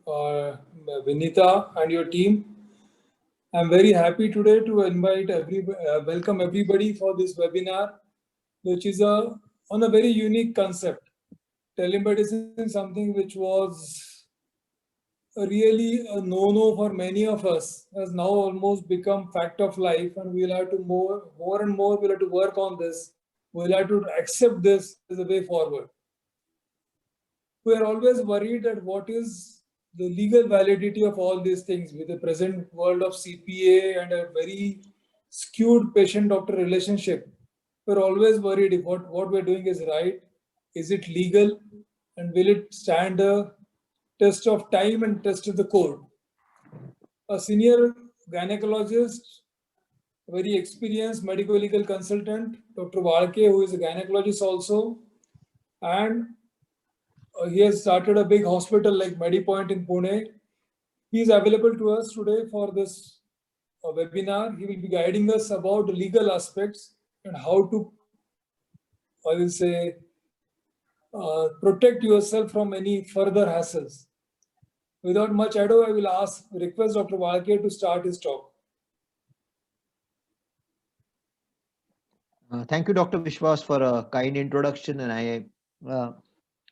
uh, Vinita and your team. I'm very happy today to welcome everybody for this webinar, which is on a very unique concept. Telemedicine, something which was really a no-no for many of us, has now almost become fact of life, and we'll have to more and more we'll have to work on this. We'll have to accept this as a way forward. We are always worried that what is the legal validity of all these things with the present world of CPA and a very skewed patient-doctor relationship. We're always worried if what we're doing is right, is it legal, and will it stand a test of time and test of the court. A senior gynecologist, very experienced medical legal consultant, Dr. Walke, who is a gynecologist also, and he has started a big hospital like MediPoint in Pune. He is available to us today for this webinar. He will be guiding us about the legal aspects and how to, I will say, protect yourself from any further hassles. Without much ado, I will request Dr. Walke to start his talk. Thank you, Dr. Vishwas, for a kind introduction, and I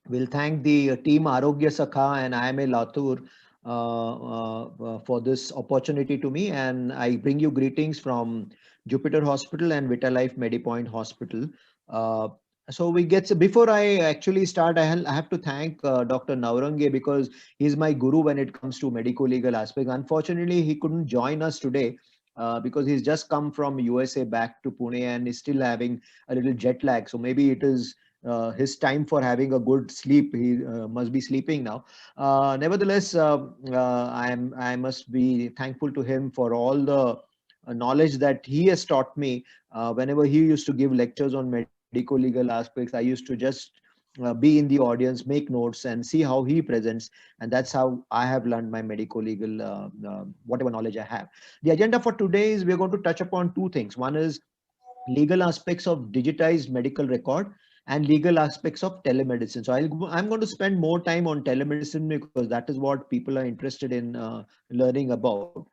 will thank the team Arogya Sakha and IMA Latur for this opportunity to me. And I bring you greetings from Jupiter Hospital and Vitalife MediPoint Hospital. So before I actually start, I have to thank Dr. Naurange because he's my guru when it comes to medical legal aspects. Unfortunately, he couldn't join us today. Because he's just come from USA back to Pune and is still having a little jet lag. So maybe it is his time for having a good sleep. He must be sleeping now. Nevertheless, I must be thankful to him for all the knowledge that he has taught me. Whenever he used to give lectures on medico legal aspects, I used to just be in the audience, make notes, and see how he presents, and that's how I have learned my medico legal whatever knowledge I have. The agenda for today is we're going to touch upon two things. One is legal aspects of digitized medical record and legal aspects of telemedicine. So I'm going to spend more time on telemedicine because that is what people are interested in learning about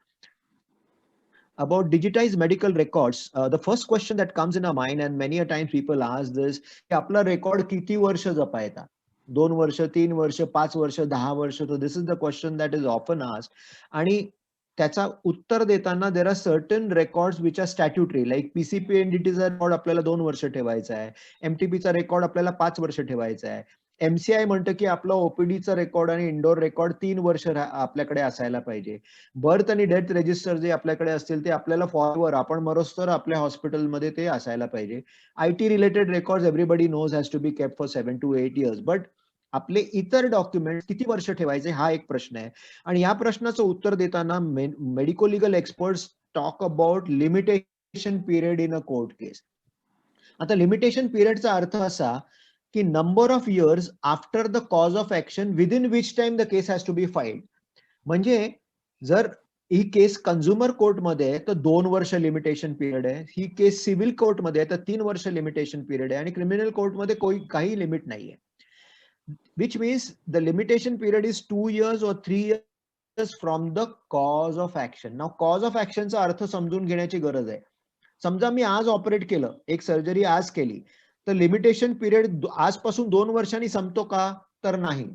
digitized medical records. The first question that comes in our mind, and many a times people ask this, की आपला record किती वर्ष जपायचा? 2 वर्ष, 3 वर्ष, 5 वर्ष, 10 वर्ष. So this is the question that is often asked. आणि त्याचा उत्तर देताना there are certain records which are statutory, like PCPNDT चा record आपल्याला 2 वर्ष ठेवायचा आहे, MTP चा record आपल्याला 5 वर्ष ठेवायचा आहे. MCI म्हणतं की आपला ओपीडीचा रेकॉर्ड आणि इंडोर रेकॉर्ड 3 वर्ष आपल्याकडे असायला पाहिजे. बर्थ आणि डेथ रजिस्टर जे आपल्याकडे असतील ते आपल्याला फॉरवर आपण मरोस तर आपल्या हॉस्पिटलमध्ये ते असायला पाहिजे. IT related records everybody knows has to be kept for 7 to 8 years. But आपले इतर डॉक्युमेंट किती वर्ष ठेवायचे हा एक प्रश्न आहे. आणि या प्रश्नाचं उत्तर देताना medico legal experts talk about limitation period in a court case. आता लिमिटेशन पिरियडचा अर्थ असा की number of years after the cause of action within which time the case has to be filed. म्हणजे जर ही केस कंझ्युमर कोर्टमध्ये आहे तर 2 वर्ष लिमिटेशन पिरियड आहे, ही केस सिव्हिल कोर्टमध्ये आहे तर 3 वर्ष लिमिटेशन पिरियड आहे, आणि क्रिमिनल कोर्टमध्ये काही लिमिट नाहीये. Which means the limitation period is 2 years or 3 years from the cause of action. नाव कॉज ऑफ ऍक्शनचा अर्थ समजून घेण्याची गरज आहे. समजा मी आज ऑपरेट केलं, एक सर्जरी आज केली, तर लिमिटेशन पिरियड आजपासून 2 वर्षांनी संपतो का? तर नाही.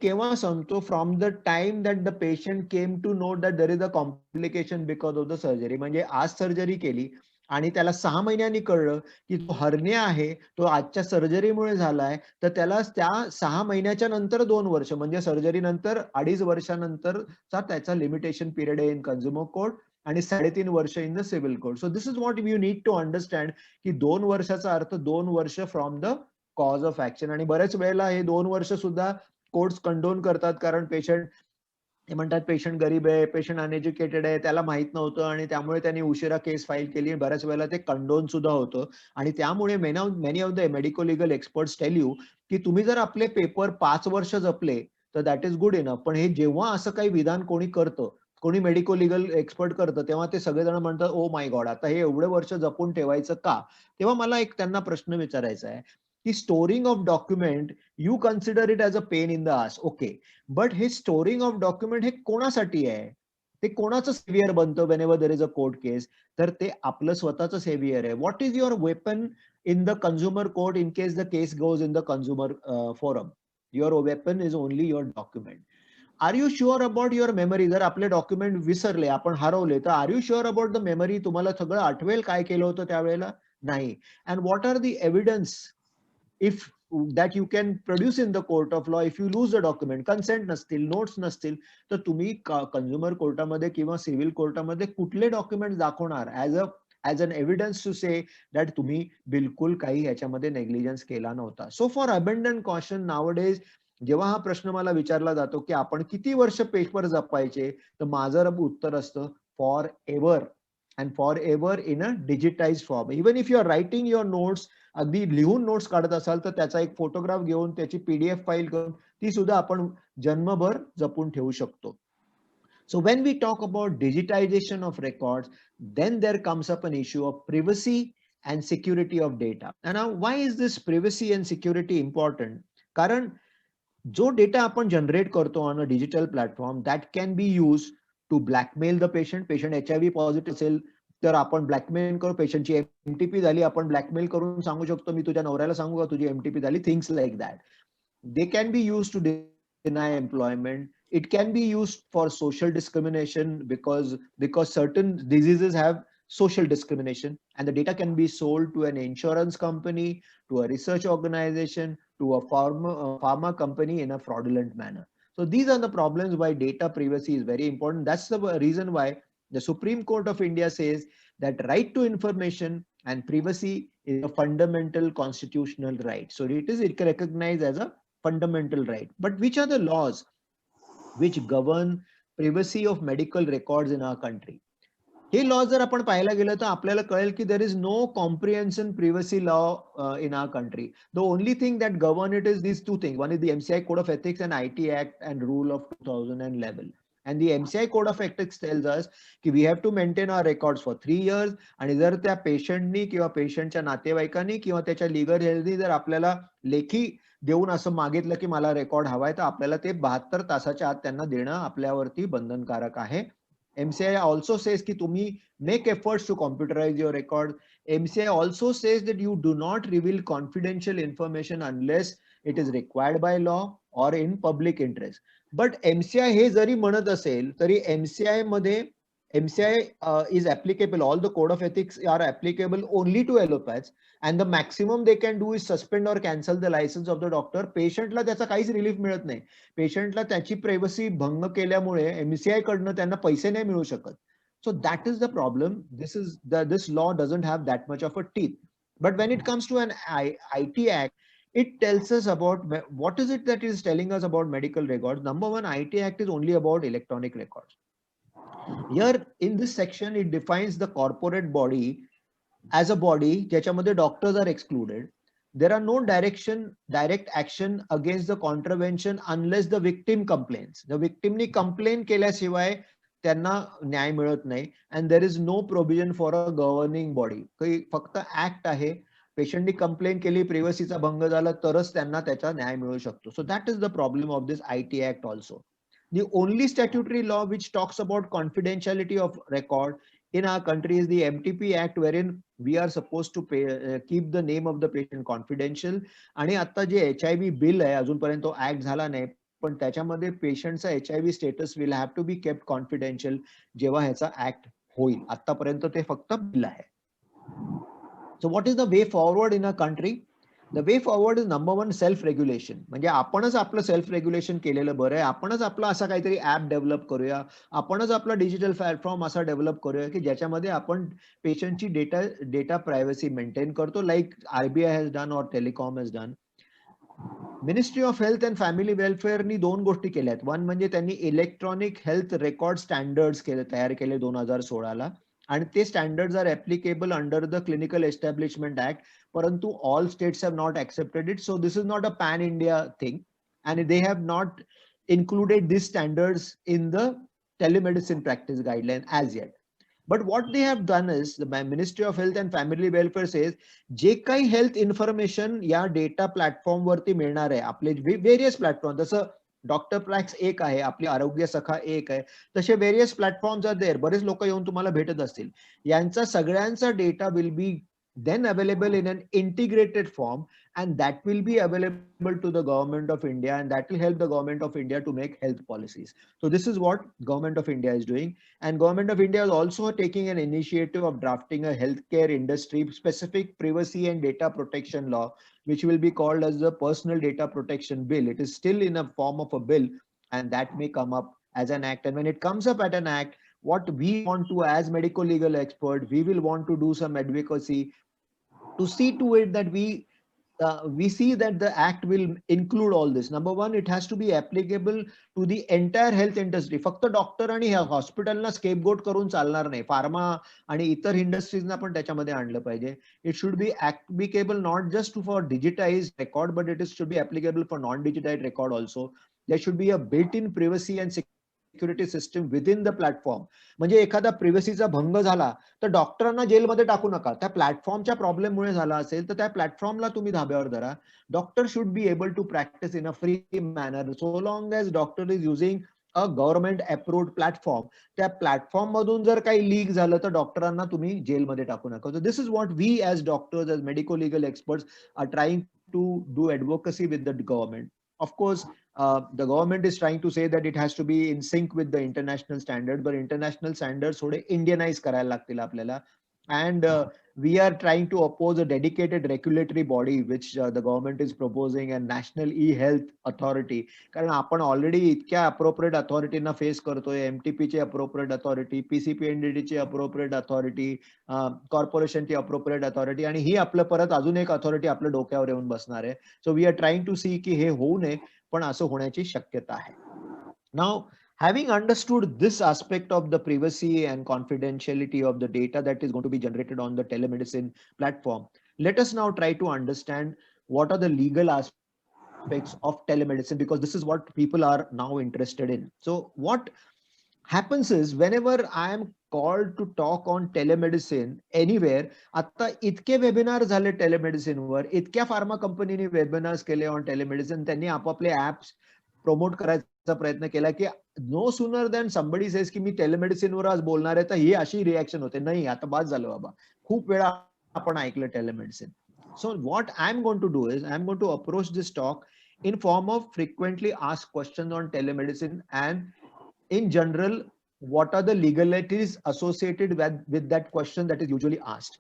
केव्हा संपतो? From the time that the patient came to know that there is a complication because of the surgery. म्हणजे आज सर्जरी केली आणि त्याला 6 महिन्यांनी कळलं की तो हर्निया आहे, तो आजच्या सर्जरीमुळे झालाय, तर त्याला त्या 6 महिन्याच्या नंतर 2 वर्ष म्हणजे सर्जरी नंतर 2.5 वर्षानंतरचा त्याचा लिमिटेशन पिरियड आहे इन कंझ्युमर कोर्ट आणि 3.5 वर्ष in the civil court. So this is what you need to understand की 2 वर्षाचा अर्थ 2 वर्ष from the cause of action. आणि बऱ्याच वेळेला हे 2 वर्ष सुद्धा कोर्ट्स कंडोन करतात, कारण पेशंट ते म्हणतात पेशंट गरीब आहे, पेशंट अनएज्युकेटेड आहे, त्याला माहित नव्हतं आणि त्यामुळे त्यांनी उशिरा केस फाईल केली. बऱ्याच वेळेला ते कंडोन सुद्धा होतं. आणि त्यामुळे many of the medico legal experts tell you की तुम्ही जर आपले पेपर 5 वर्ष जपले तर दॅट इज गुड इनफ. पण हे जेव्हा असं काही विधान कोणी करतं, कोणी मेडिको लिगल एक्सपर्ट करतं, तेव्हा ते सगळेजण म्हणतात ओ माय गॉड, आता हे एवढे वर्ष जपून ठेवायचं का? तेव्हा मला एक त्यांना प्रश्न विचारायचा आहे की storing of document you consider it as a pain in the ass, okay, but हे स्टोरिंग ऑफ डॉक्युमेंट हे कोणासाठी आहे? ते कोणाचं सेव्हियर बनतं whenever there is a court case? तर ते आपलं स्वतःचं सेव्हियर आहे. What is your weapon in the consumer court in case the case goes in the consumer forum? Your weapon is only your document. Are you sure about your memory? जर आपले document विसरले, आपण हरवले, तर are you sure about the memory? तुम्हाला सगळं आठवेल काय केलं होतं त्यावेळेला? नाही. And what are the evidence if that you can produce in the court of law if you lose the document? consent नसतील, नोट्स नसतील, तर तुम्ही कंझ्युमर कोर्टामध्ये किंवा सिव्हिल कोर्टामध्ये कुठले डॉक्युमेंट दाखवणार as an evidence to say that तुम्ही बिलकुल काही याच्यामध्ये नेग्लिजन्स केला नव्हता? So for abundant caution nowadays जेव्हा हा प्रश्न मला विचारला जातो की आपण किती वर्ष पेपर जपायचे, तर माझं उत्तर असतं forever, and forever in a digitize form. Even if you are writing your notes, अगदी लिहून नोट्स काढत असाल तर त्याचा एक फोटोग्राफ घेऊन त्याची पीडीएफ फाईल करून ती सुद्धा आपण जन्मभर जपून ठेवू शकतो. So when we talk about digitization of records, then there comes up an issue of privacy and security of data. And now why is this privacy and security important? कारण जो data आपण जनरेट करतो on a digital platform that can be use to blackmail the patient. Patient HIV positive असेल तर आपण blackmail करू, पेशंटची MTP झाली आपण ब्लॅकमेल करून सांगू शकतो मी तुझ्या नवऱ्याला सांगू का तुझी MTP झाली, things like that. They can be used to deny employment. It can be used for social discrimination because certain diseases have social discrimination, and the data can be sold to an insurance company, to a research organization, to a pharma company in a fraudulent manner. So these are the problems why data privacy is very important. That's the reason why the Supreme Court of India says that right to information and privacy is a fundamental constitutional right. So it is recognized as a fundamental right. But which are the laws which govern privacy of medical records in our country? हे law जर आपण पाहायला गेलं तर आपल्याला कळेल की there is no comprehension privacy law in our country. The only thing that govern it is these two things. One is the MCI Code of Ethics and IT Act and Rule of 2011. And the MCI Code of Ethics tells us ki we have to maintain our records for 3 years. आणि जर त्या पेशंटनी किंवा पेशंटच्या नातेवाईकांनी किंवा त्याच्या legal हेल्थनी जर आपल्याला लेखी देऊन असं मागितलं की मला रेकॉर्ड हवाय, तर आपल्याला ते 72 तासाच्या आत त्यांना देणं आपल्यावरती बंधनकारक आहे. MCI also says ki tumhi make efforts to computerize your record. MCI also says that you do not reveal confidential information unless it is required by law or in public interest. But MCI हे जरी म्हणत असेल तरी MCI मध्ये MCI is applicable. All the code of ethics are applicable only to allopaths, and the maximum they can do is suspend or cancel the license of the doctor. पेशंटला त्याचा काहीच relief मिळत नाही. पेशंटला त्याची प्रायव्हसी भंग केल्यामुळे MCI कडनं त्यांना पैसे नाही मिळू शकत. So that is the problem. This law doesn't have that much of a teeth. But when it comes to an IT Act, it tells us about what is it that is telling us about medical records. Number one, IT Act is only about electronic records. Here in this section, it defines the corporate body as a body ज्याच्यामध्ये doctors are excluded. There are no direct action against the contravention unless the victim complains. The victimनी complain केल्याशिवाय त्यांना न्याय मिळत नाही. And there is no provision for a governing body. फक्त act आहे. पेशंटनी complain केली, प्रिव्हसीचा भंग झाला तरच त्यांना त्याचा न्याय मिळू शकतो. So that is the problem of this IT Act also. The only statutory law which talks about confidentiality of record in our country is the MTP Act, wherein we are supposed to keep the name of the patient confidential. आणि आता जे HIV bill आहे अजूनपर्यंत तो act झाला नाही, पण त्याच्यामध्ये पेशंटचा HIV status will have to be kept confidential जेव्हा ह्याचा ऍक्ट होईल. आतापर्यंत ते फक्त बिल आहे. So what is the way forward in a country? The way forward is number one, self regulation. म्हणजे आपणच आपलं सेल्फ रेग्युलेशन केलेलं बरं आहे. आपणच आपला असा काहीतरी ऍप डेव्हलप करूया, आपणच आपला डिजिटल प्लॅटफॉर्म असा डेव्हलप करूया की ज्याच्यामध्ये आपण पेशंटची डेटा प्रायव्हसी मेंटेन करतो, लाईक RBI हॅज डन और telecom has done. Ministry of health and family वेलफेअरनी दोन गोष्टी केल्यात. वन म्हणजे त्यांनी इलेक्ट्रॉनिक हेल्थ रेकॉर्ड स्टँडर्ड्स तयार केले 2016ला, आणि ते standards are applicable under the clinical establishment act, परंतु all states have not accepted it. So this is not a pan India thing, and they have not included these standards in the telemedicine practice guideline as yet. But what they have done is, the Ministry of Health and Family Welfare says, जे काही health information या data platform वरती मिळणार आहे, आपले various platform, जसं doctor प्लॅक्स एक आहे, आपली आरोग्य सखा एक आहे, तसे व्हेरियस प्लॅटफॉर्म्स आर देअर. बरेच लोक येऊन तुम्हाला भेटत असतील. यांचा सगळ्यांचा data will be then available in an integrated form, and that will be available to the government of India, and that will help the government of India to make health policies. So this is what government of India is doing, and government of India is also taking an initiative of drafting a healthcare industry specific privacy and data protection law, which will be called as the Personal Data Protection Bill. It is still in a form of a bill, and that may come up as an act. And when it comes up at an act, what we want to, as medical legal expert, we will want to do some advocacy to see to it that we see that the act will include all this. Number one, it has to be applicable to the entire health industry. फक्त doctor आणि हॉस्पिटलना scapegoat करून चालणार नाही. Pharma आणि इतर इंडस्ट्रीजना पण त्याच्यामध्ये आणलं पाहिजे. It should be applicable not just for digitized record, but it should be applicable for non-digitized record also. There should be a built-in privacy and security system within the platform. म्हणजे एखादा प्रिव्हसीचा भंग झाला तर डॉक्टरांना जेलमध्ये टाकू नका. त्या प्लॅटफॉर्मच्या प्रॉब्लेममुळे झाला असेल तर त्या प्लॅटफॉर्मला तुम्ही धाब्यावर धरा. Doctor should be able to practise in a free manner so long as doctor is using a government approved platform. त्या प्लॅटफॉर्म मधून जर काही लीक झालं तर डॉक्टरांना तुम्ही जेलमध्ये टाकू नका. So this is what we as doctors, as medico legal experts are trying to do advocacy with the government. Of course, the government is trying to say that it has to be in sync with the international standard, but international standards थोडे Indianize करायला लागतील आपल्याला. And we are trying to oppose a dedicated regulatory body which the government is proposing, a national e-health authority. कारण आपण already इतक्या appropriate अथॉरिटीना face करतोय. MTP ची appropriate authority, PCPNDT ची अप्रोप्रिएट अथॉरिटी, कॉर्पोरेशनची अप्रोप्रिएट अथॉरिटी, आणि ही आपलं परत अजून एक अथॉरिटी आपल्या डोक्यावर येऊन बसणार आहे. So we are trying to see की हे होऊ नये, पण असं होण्याची शक्यता आहे. Now, having understood this aspect of the privacy and confidentiality of the data that is going to be generated on the telemedicine platform, let us now try to understand what are the legal aspects of telemedicine, because this is what people are now interested in. So what happens is, whenever I am called to talk on telemedicine anywhere, आता इतके webinar झाले telemedicine वर, इतक्या pharma कंपनीने webinars केले on telemedicine, त्यांनी आपापले apps promote करायचा प्रयत्न केला की no sooner than somebody says की मी टेलिमेडिसिन वर आज बोलणार आहे, तर ही अशी रिॲक्शन होते, नाही आता बाद झालं बाबा, खूप वेळा आपण ऐकलं telemedicine. So what I am going to do is, I am going to approach this talk in form of frequently asked questions on telemedicine, and in general what are the legalities associated with that question that is usually asked.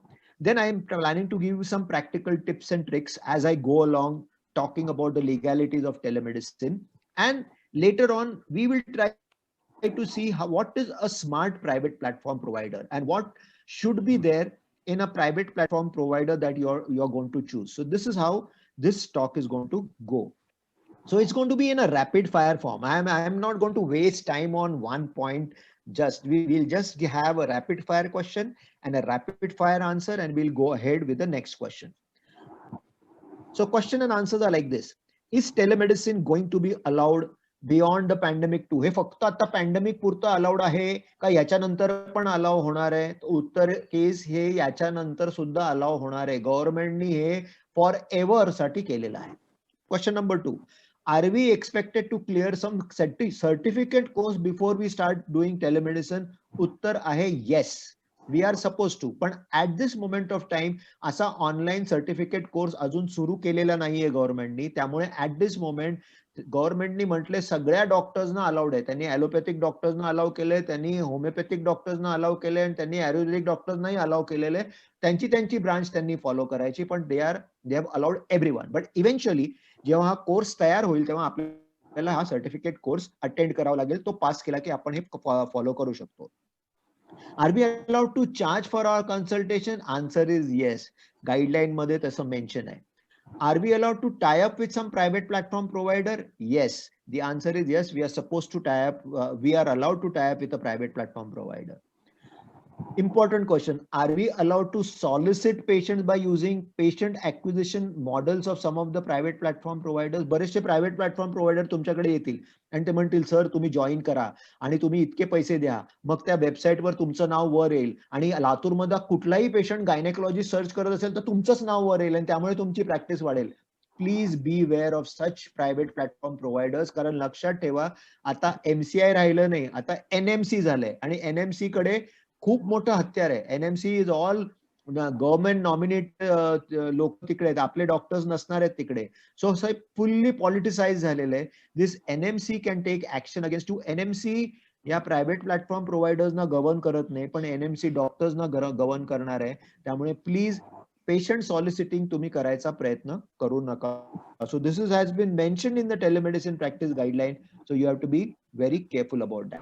Then I am planning to give you some practical tips and tricks as I go along talking about the legalities of telemedicine, and later on we will try to see what is a smart private platform provider and what should be there in a private platform provider that you're going to choose. So this is how this talk is going to go. So it's going to be in a rapid fire form. I am not going to waste time on one point. We will just have a rapid fire question and a rapid fire answer, and we'll go ahead with the next question. So question and answers are like this. Is telemedicine going to be allowed beyond the pandemic too? हे फक्त आता pandemic पुरतं allowed आहे का याच्यानंतर पण allow होणार आहे? उत्तर case हे याच्यानंतर सुद्धा अलाउ होणार आहे. गव्हर्नमेंटनी हे फॉर एव्हर साठी केलेलं आहे. Question number 2. Are we expected to clear some certificate course before we start doing telemedicine? उत्तर आहे yes, we are supposed to. पण at this moment of time असा ऑनलाईन सर्टिफिकेट कोर्स अजून सुरू केलेला नाहीये गव्हर्नमेंटनी. त्यामुळे at this moment गव्हर्नमेंटनी म्हटले सगळ्या डॉक्टर्सना अलाउड आहे. त्यांनी ॲलोपॅथिक डॉक्टर्सना अलाउ केले, त्यांनी होमिओपॅथिक डॉक्टर्सना अलाउ केले, आणि त्यांनी आयुर्वेदिक डॉक्टर्सनाही अलाउ केलेले. त्यांची ब्रांच त्यांनी फॉलो करायची, पण they have allowed everyone. But eventually जेव्हा हा कोर्स तयार होईल तेव्हा आपल्याला हा सर्टिफिकेट कोर्स अटेंड करावा लागेल. तो पास केला की आपण हे फॉलो करू शकतो. Are be allowed to charge for our consultation? Answer is yes. Guideline मध्ये तसं मेन्शन आहे. Are we allowed to tie up with some private platform provider? Yes. The answer is yes. We are supposed to tie up. We are allowed to tie up with a private platform provider. Important question. Are we allowed to solicit patients by using patient acquisition models of some of the private platform providers? बरेचसे private platform provider तुमच्याकडे येतील आणि ते म्हणतील sir तुम्ही join करा आणि तुम्ही इतके पैसे द्या, मग त्या वेबसाईटवर तुमचं नाव वर येईल आणि लातूरमध्ये कुठलाही पेशंट गायनेकॉलॉजी सर्च करत असेल तर तुमचंच नाव वर येईल आणि त्यामुळे तुमची प्रॅक्टिस वाढेल. Please be aware of such private platform providers. कारण लक्षात ठेवा, आता MCI राहिलं नाही, आता NMC झालंय आणि NMC कडे खूप मोठं हत्यार आहे. NMC is all government nominate लोक तिकडे आहेत, आपले डॉक्टर्स नसणार आहेत तिकडे. सो साहेब फुल्ली पॉलिटिसाइज झालेलं आहे. This NMC can take action against too. NMC या प्रायव्हेट प्लॅटफॉर्म प्रोव्हायडर्सना गव्हर्न करत नाही, पण NMC डॉक्टर्सना गव्हर्न करणार आहे. त्यामुळे प्लीज पेशंट सॉलिसिटिंग तुम्ही करायचा प्रयत्न करू नका. So this is has been mentioned in the telemedicine practice guideline. So you have to be very careful about that.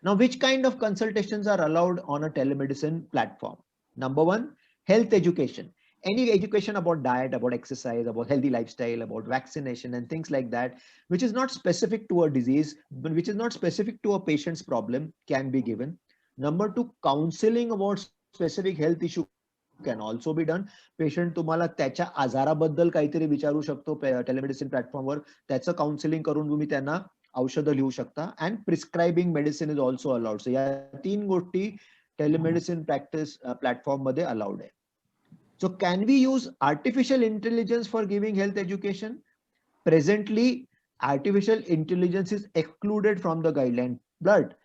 Now, which kind of consultations are allowed on a telemedicine platform? Number one, health education. Any education about diet, about exercise, about healthy lifestyle, about vaccination and things like that, which is not specific to a disease, but which is not specific to a patient's problem, can be given. Number two, counseling about specific health issue can also be done. Patient तुम्हाला त्याच्या आजाराबद्दल काहीतरी विचारू शकतो telemedicine प्लॅटफॉर्मवर, त्याचं counselling करून तुम्ही त्यांना औषधं लिहू शकता. And prescribing medicine is also allowed. So या 3 गोष्टी टेलिमेडिसिन प्रॅक्टिस प्लॅटफॉर्म मध्ये अलाउड आहे. So can we use artificial intelligence for giving health education? Presently, artificial intelligence is excluded from the guideline, but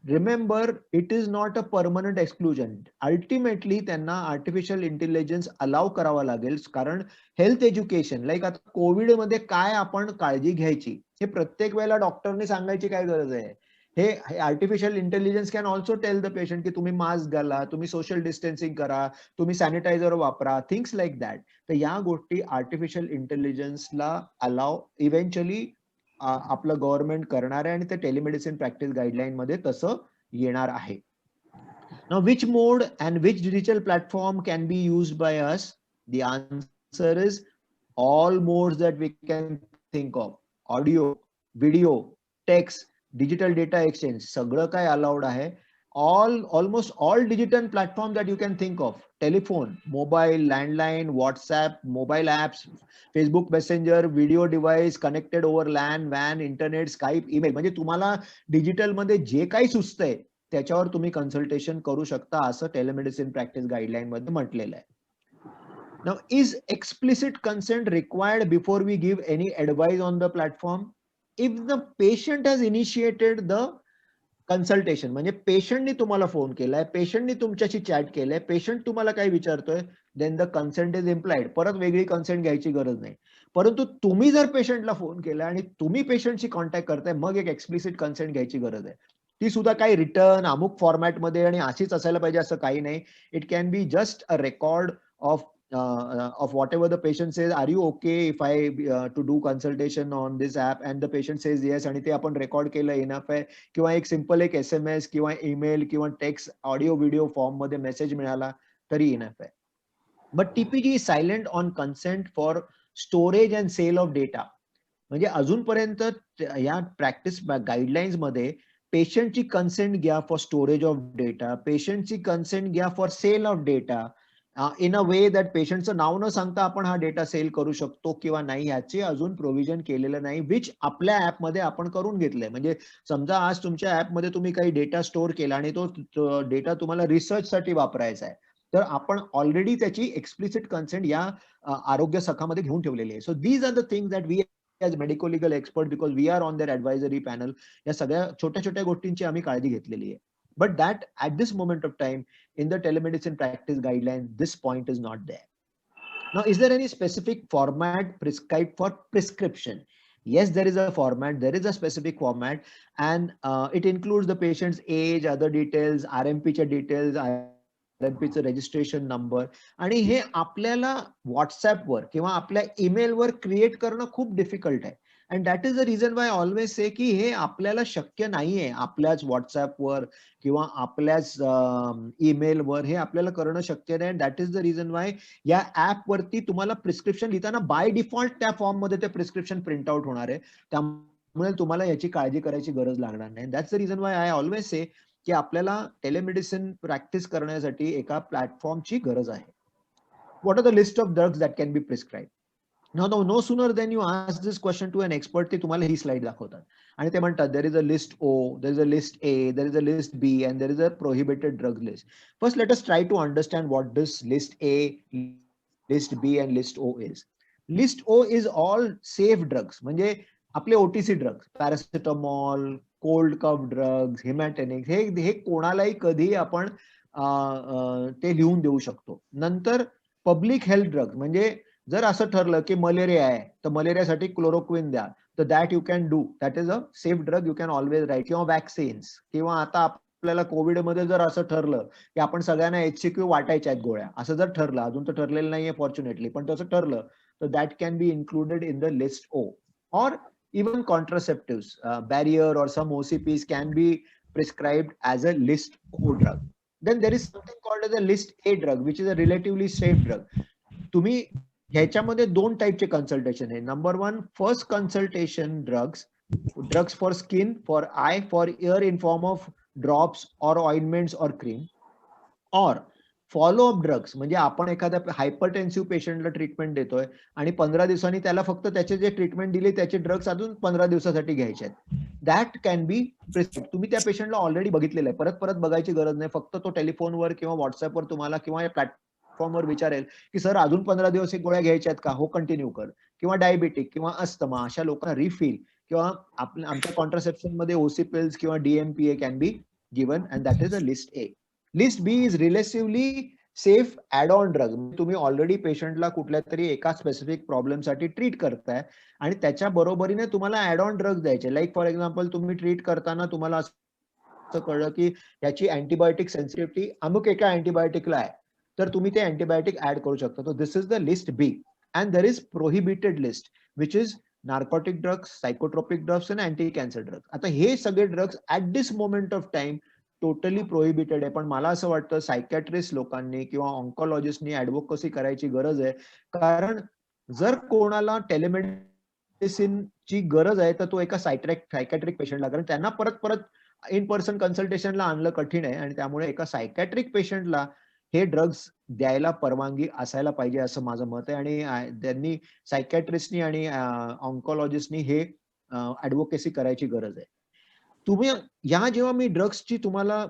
remember, it is not a permanent exclusion. Ultimately, त्यांना artificial intelligence अलाव करावा लागेल, कारण health education like आता Covid मध्ये काय आपण काळजी घ्यायची हे प्रत्येक वेळेला डॉक्टरने सांगायची काय गरज आहे. हे artificial intelligence can also tell the patient की तुम्ही मास्क घाला, तुम्ही सोशल डिस्टन्सिंग करा, तुम्ही सॅनिटायझर वापरा, थिंग्स लाईक दॅट. तर या गोष्टी आर्टिफिशियल इंटेलिजन्सला अलाव इव्हेंच्युअली आपलं गव्हर्नमेंट करणार आहे आणि ते टेलिमेडिसिन प्रॅक्टिस गाईडलाईन मध्ये तसं येणार आहे. Now, which mode and which digital platform can be used by us? The answer is all modes that we can think of. Audio, video, text, digital data exchange, सगळं काय allowed आहे. Almost all digital platforms that you can think of. Telephone, mobile, landline, WhatsApp, mobile apps, Facebook Messenger, video device, connected over LAN, WAN, internet, Skype, email. म्हणजे तुम्हाला digital मध्ये जे काही सुचतंय त्याच्यावर तुम्ही consultation करू शकता, असं टेलिमेडिसिन प्रॅक्टिस गाईडलाईन मध्ये म्हटलेलं आहे. Now, is explicit consent required before we give any advice on the platform? If the patient has initiated the consultation, म्हणजे पेशंटनी तुम्हाला फोन केलाय, पेशंटनी तुमच्याशी चॅट केलंय, पेशंट तुम्हाला काय विचारतोय, then the consent is implied. परत वेगळी कन्सेंट घ्यायची गरज नाही. परंतु तुम्ही जर पेशंटला फोन केला आणि तुम्ही पेशंटशी कॉन्टॅक्ट करताय, मग एक एक्सप्लिसिट कन्सेंट घ्यायची गरज आहे. ती सुद्धा काही रिटर्न अमुक फॉर्मॅटमध्ये आणि अशीच असायला पाहिजे असं काही नाही. It can be just a record of whatever the patient says, are you okay if I to do consultation on this app, and the patient says yes, आणि ते आपण रेकॉर्ड केलं इनफ आहे. किंवा एक सिंपल एक SMS किंवा email किंवा टेक्स्ट ऑडिओ व्हिडिओ फॉर्म मध्ये मेसेज मिळाला तरी इनफ आहे. But TPG is silent on consent for storage and sale of data. म्हणजे अजूनपर्यंत या प्रॅक्टिस गाईडलाईन्स मध्ये पेशंटची कन्सेंट घ्या फॉर स्टोरेज ऑफ डेटा, पेशंटची कन्सेंट घ्या for sale of data, in a way that पेशंटचं नाव न सांगता आपण हा डेटा सेल करू शकतो किंवा नाही याचे अजून प्रोव्हिजन केलेलं नाही, विच आपल्या ऍपमध्ये आपण करून घेतलंय. म्हणजे समजा आज तुमच्या ऍपमध्ये तुम्ही काही डेटा स्टोअर केला आणि तो डेटा तुम्हाला रिसर्चसाठी वापरायचा आहे, तर आपण ऑलरेडी त्याची एक्सप्लिसिट कन्सेंट या आरोग्य सखामध्ये घेऊन ठेवलेली आहे. So these are the things that we as medico legal expert, because we are on their advisory panel, या सगळ्या छोट्या छोट्या गोष्टींची आम्ही काळजी घेतलेली आहे. But that at this moment of time in the telemedicine practice guideline, this point is not there. Now, is there any specific format prescribed for prescription? Yes, there is a format, there is a specific format, and it includes the patient's age, other details, RMP details, RMPचं registration number, आणि हे आपल्याला व्हॉट्सअपवर किंवा आपल्या ईमेलवर create करणं खूप difficult आहे. And that is the reason why always say की हे आपल्याला शक्य नाहीये आपल्याच व्हॉट्सअपवर किंवा आपल्याच ईमेलवर हे आपल्याला करणं शक्य नाही. That is the reason why या ऍप वरती तुम्हाला प्रिस्क्रिप्शन लिहिताना बाय डिफॉल्ट त्या फॉर्म मध्ये ते प्रिस्क्रिप्शन प्रिंट आउट होणार आहे. त्यामुळे तुम्हाला याची काळजी करायची गरज लागणार नाही. That's the reason why I always say की आपल्याला टेलिमेडिसिन प्रॅक्टिस करण्यासाठी एका प्लॅटफॉर्मची गरज आहे. What are the list of drugs that can be prescribe? No sooner than you ask this question to an expert, ते तुम्हाला ही स्लाइड दाखवतात आणि ते म्हणतात there is a list O, there is a list A, there is a list B and there is a prohibited drug list. First let us try to understand what this list A, list B and list O is. List O is all safe drugs, म्हणजे आपले OTC drugs, paracetamol, cold cough drugs, haematinic, हे कोणालाही कधी आपण ते लिहून देऊ शकतो. नंतर पब्लिक हेल्थ ड्रग्स, म्हणजे जर असं ठरलं की मलेरिया आहे तर मलेरियासाठी क्लोरोक्विन द्या, तर that you can do, that is a safe drug, you can always write. किंवा वॅक्सिन्स, किंवा आता आपल्याला कोविडमध्ये जर असं ठरलं की आपण सगळ्यांना HCQ वाटायच्या आहेत गोळ्या, असं जर ठरलं, अजून तर ठरलेलं नाहीये फॉर्च्युनेटली, पण तसं ठरलं तर that can be included in the list O. Or even contraceptives, barrier or some OCPs can be prescribed as a list O drug. Then there is something called as a list A drug, which is a relatively safe drug. तुम्ही ह्याच्यामध्ये दोन टाईपचे consultation आहे. Number one, first consultation drugs for skin, for I, for year in form of drops और ointments और cream. और follow up drugs, म्हणजे आपण एखाद्या हायपरटेन्सिव्ह पेशंटला ट्रीटमेंट देतोय आणि 15 दिवसांनी त्याला फक्त त्याचे जे ट्रीटमेंट दिली त्याचे ड्रग्स अजून 15 दिवसासाठी घ्यायचे आहेत. That can be prescribe. तुम्ही त्या पेशंटला ऑलरेडी बघितलेलं आहे, परत परत बघायची गरज नाही. फक्त तो टेलिफोनवर किंवा व्हॉट्सअपवर तुम्हाला किंवा या प्लॅटफॉर्मवर विचारेल की सर अजून 15 दिवस एक गोळ्या घ्यायच्या आहेत का? हो, कंटिन्यू कर. किंवा डायबिटिक किंवा अस्थमा अशा लोकांना रिफिल किंवा आमच्या कॉन्ट्रासेप्शन मध्ये ओसी पिल्स किंवा DMPA can be given, and that is a list A. List B is relatively safe add on drug. तुम्ही ऑलरेडी पेशंटला कुठल्या तरी एका स्पेसिफिक प्रॉब्लेमसाठी ट्रीट करताय आणि त्याच्या बरोबरीने तुम्हाला ऍड ऑन ड्रग्स द्यायचे. लाईक फॉर एक्झाम्पल, तुम्ही ट्रीट करताना तुम्हाला असं कळलं की याची अँटीबायोटिक सेन्सिटिव्हिटी अमुक एका अँटीबायोटिकला आहे, तर तुम्ही ते अँटीबायोटिक ऍड करू शकता. तो this is the list B. And there is prohibited list, which is narcotic drugs, psychotropic drugs आणि अँटी कॅन्सर ड्रग्स. आता हे सगळे drugs at this moment of time totally prohibited आहे. पण मला असं वाटतं सायकॅट्रिस्ट लोकांनी किंवा ऑन्कॉलॉजिस्टनी ऍडव्होकसी करायची गरज आहे. कारण जर कोणाला टेलिमेडिसिनची गरज आहे तर तो एका सायकॅट्रिक पेशंटला, कारण त्यांना परत परत इन पर्सन कन्सल्टेशनला आणलं कठीण आहे आणि त्यामुळे एका सायकॅट्रिक पेशंटला हे ड्रग्स द्यायला परवानगी असायला पाहिजे असं माझं मत आहे. आणि त्यांनी सायकॅट्रिस्टनी आणि ऑन्कॉलॉजिस्टनी हे ऍडव्होकेसी करायची गरज आहे. तुम्ही जेव्हा मी ड्रग्सची तुम्हाला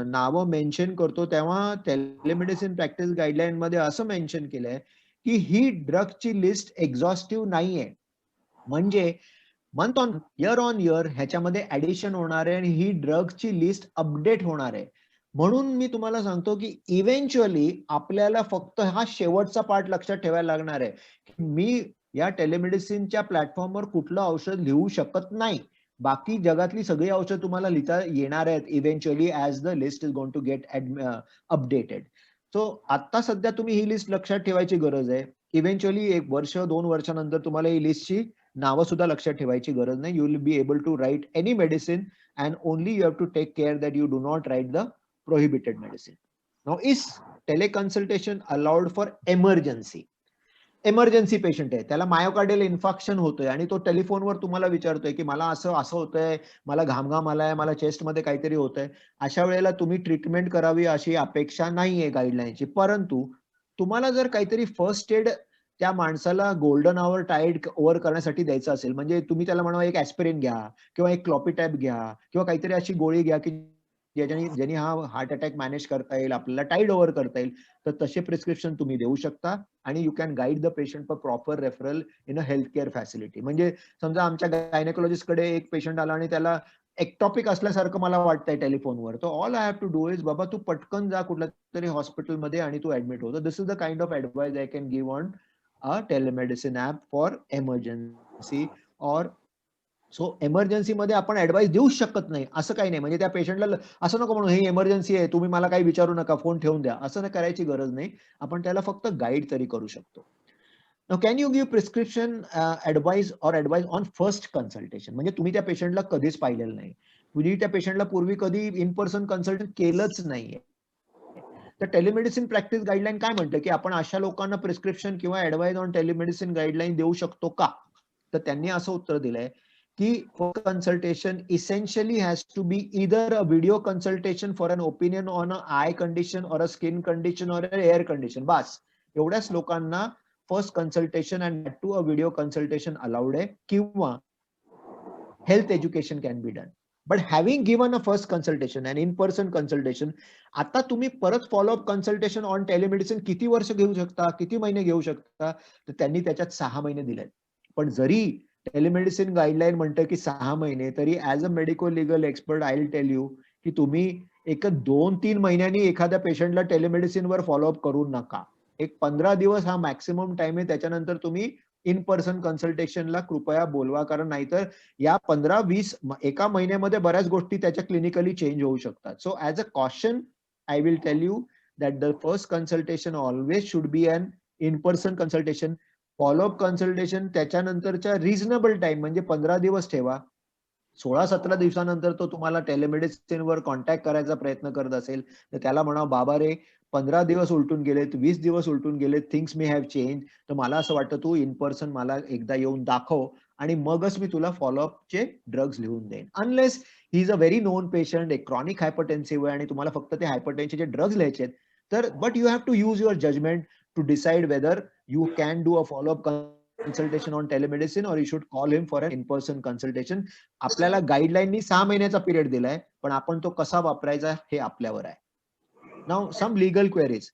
नावं मेन्शन करतो तेव्हा टेलिमेडिसिन प्रॅक्टिस गाईडलाईन मध्ये असं मेन्शन केलंय की ही ड्रग्सची लिस्ट एक्झॉस्टिव्ह नाहीये. म्हणजे मंथ ऑन इयर ह्याच्यामध्ये ऍडिशन होणार आहे आणि ही ड्रग्सची लिस्ट अपडेट होणार आहे. म्हणून मी तुम्हाला सांगतो की इव्हेंच्युअली आपल्याला फक्त हा शेवटचा पार्ट लक्षात ठेवायला लागणार आहे की मी या टेलिमेडिसिनच्या प्लॅटफॉर्मवर कुठलं औषध लिहू शकत नाही. बाकी जगातली सगळी औषध तुम्हाला लिहिता येणार आहेत eventually as the list is going to get updated. So आता सध्या तुम्ही ही लिस्ट लक्षात ठेवायची गरज आहे. इव्हेंच्युअली 1 वर्ष 2 वर्षानंतर तुम्हाला ही लिस्टची नावं सुद्धा लक्षात ठेवायची गरज नाही. You will be able to write any medicine and only you have to take care that you do not write the prohibited medicine. Now is teleconsultation allowed for emergency? Emergency patient आहे, त्याला myocardial infarction होतोय आणि तो टेलिफोनवर तुम्हाला विचारतोय की मला असं असं होतंय, मला घाम आलाय, मला चेस्टमध्ये काहीतरी होतंय. अशा वेळेला तुम्ही ट्रीटमेंट करावी अशी अपेक्षा नाहीये गाईडलाईनची. परंतु तुम्हाला जर काहीतरी फर्स्ट एड त्या माणसाला गोल्डन आवर टाईड ओव्हर करण्यासाठी द्यायचं असेल, म्हणजे तुम्ही त्याला म्हणा एक ऍस्पिरिन घ्या किंवा एक क्लॉपिटॅब घ्या किंवा काहीतरी अशी गोळी घ्या की ज्याने हा हार्ट अटॅक मॅनेज करता येईल, आपल्याला टाईड ओव्हर करता येईल, तर तसे प्रिस्क्रिप्शन तुम्ही देऊ शकता आणि you can guide the patient for proper referral in a health care facility. म्हणजे समजा आमच्या गायनेकोलॉजिस्टकडे एक पेशंट आला आणि त्याला एक्टॉपिक असल्यासारखं मला वाटतंय टेलिफोनवर, तर all I have to do is बाबा तू पटकन जा कुठल्या तरी हॉस्पिटलमध्ये आणि तू ऍडमिट हो. This is the kind of advice I can give on a telemedicine app for emergency. और सो एमर्जन्सी मध्ये आपण ऍडवाइस देऊ शकत नाही असं काही नाही. म्हणजे त्या पेशंटला असं नको म्हणून हे एमर्जन्सी आहे तुम्ही मला काही विचारू नका, फोन ठेवून द्या, असं नाही करायची गरज नाही. आपण त्याला फक्त गाईड तरी करू शकतो. Now, can you give prescription advice or advice on first consultation? म्हणजे तुम्ही त्या पेशंटला कधीच पाहिलेलं नाही, तुम्ही त्या पेशंटला पूर्वी कधी इन पर्सन कन्सल्ट केलंच नाहीये. तर टेलिमेडिसिन प्रॅक्टिस गाईडलाईन काय म्हणतं की आपण अशा लोकांना प्रिस्क्रिप्शन किंवा ऍडवाइस ऑन टेलिमेडिसिन गाईडलाईन देऊ शकतो का? तर त्यांनी असं उत्तर दिलंय की consultation essentially has to be either a video consultation for an opinion on a eye condition or a skin condition or an air condition. बस एवढ्याच लोकांना first consultation and to a video consultation allowed आहे, किंवा health education can be done. But having given a first consultation and in person consultation, आता तुम्ही परत follow up consultation on telemedicine किती वर्ष घेऊ शकता, किती महिने घेऊ शकता, तर त्यांनी त्याच्यात 6 महिने दिलेत. पण जरी टेलिमेडिसिन गाईडलाईन म्हणतं की 6 महिने, तरी as a medico legal expert I will tell you की तुम्ही एक 2-3 महिन्यांनी एखाद्या पेशंटला टेलिमेडिसिनवर फॉलोअप करू नका. एक 15 दिवस हा मॅक्सिमम टाइम आहे, त्याच्यानंतर तुम्ही इन पर्सन कन्सल्टेशनला कृपया बोलवा, कारण नाहीतर या 15-20 एका महिन्यामध्ये बऱ्याच गोष्टी त्याच्या क्लिनिकली चेंज होऊ शकतात. So as a caution I will tell you that the first consultation always should be an in person consultation. Follow up consultation त्याच्यानंतरच्या रिझनेबल टाइम म्हणजे 15 दिवस ठेवा. 16-17 दिवसानंतर तो तुम्हाला टेलिमेडिसिनवर कॉन्टॅक्ट करायचा प्रयत्न करत असेल, तर त्याला म्हणा, बाबा रे 15 दिवस उलटून गेलेत, 20 दिवस उलटून गेलेत, थिंग्स मे हॅव चेंज, तर मला असं वाटतं तू इन पर्सन मला एकदा येऊन दाखव आणि मगच मी तुला फॉलोअपचे ड्रग्ज लिहून देईन. Unless he is a very known patient, एक क्रॉनिक हायपरटेन्सिव्ह आहे आणि तुम्हाला फक्त ते हायपरटेन्शनचे ड्रग्ज लिहायचे आहेत, तर but you have to use your judgement to decide whether you can do a follow-up consultation on telemedicine or you should call him for an in-person consultation. आपल्याला गाईडलाईननी 6 महिन्याचा पिरियड दिलाय, पण आपण तो कसा वापरायचा हे आपल्यावर आहे. Now some legal queries.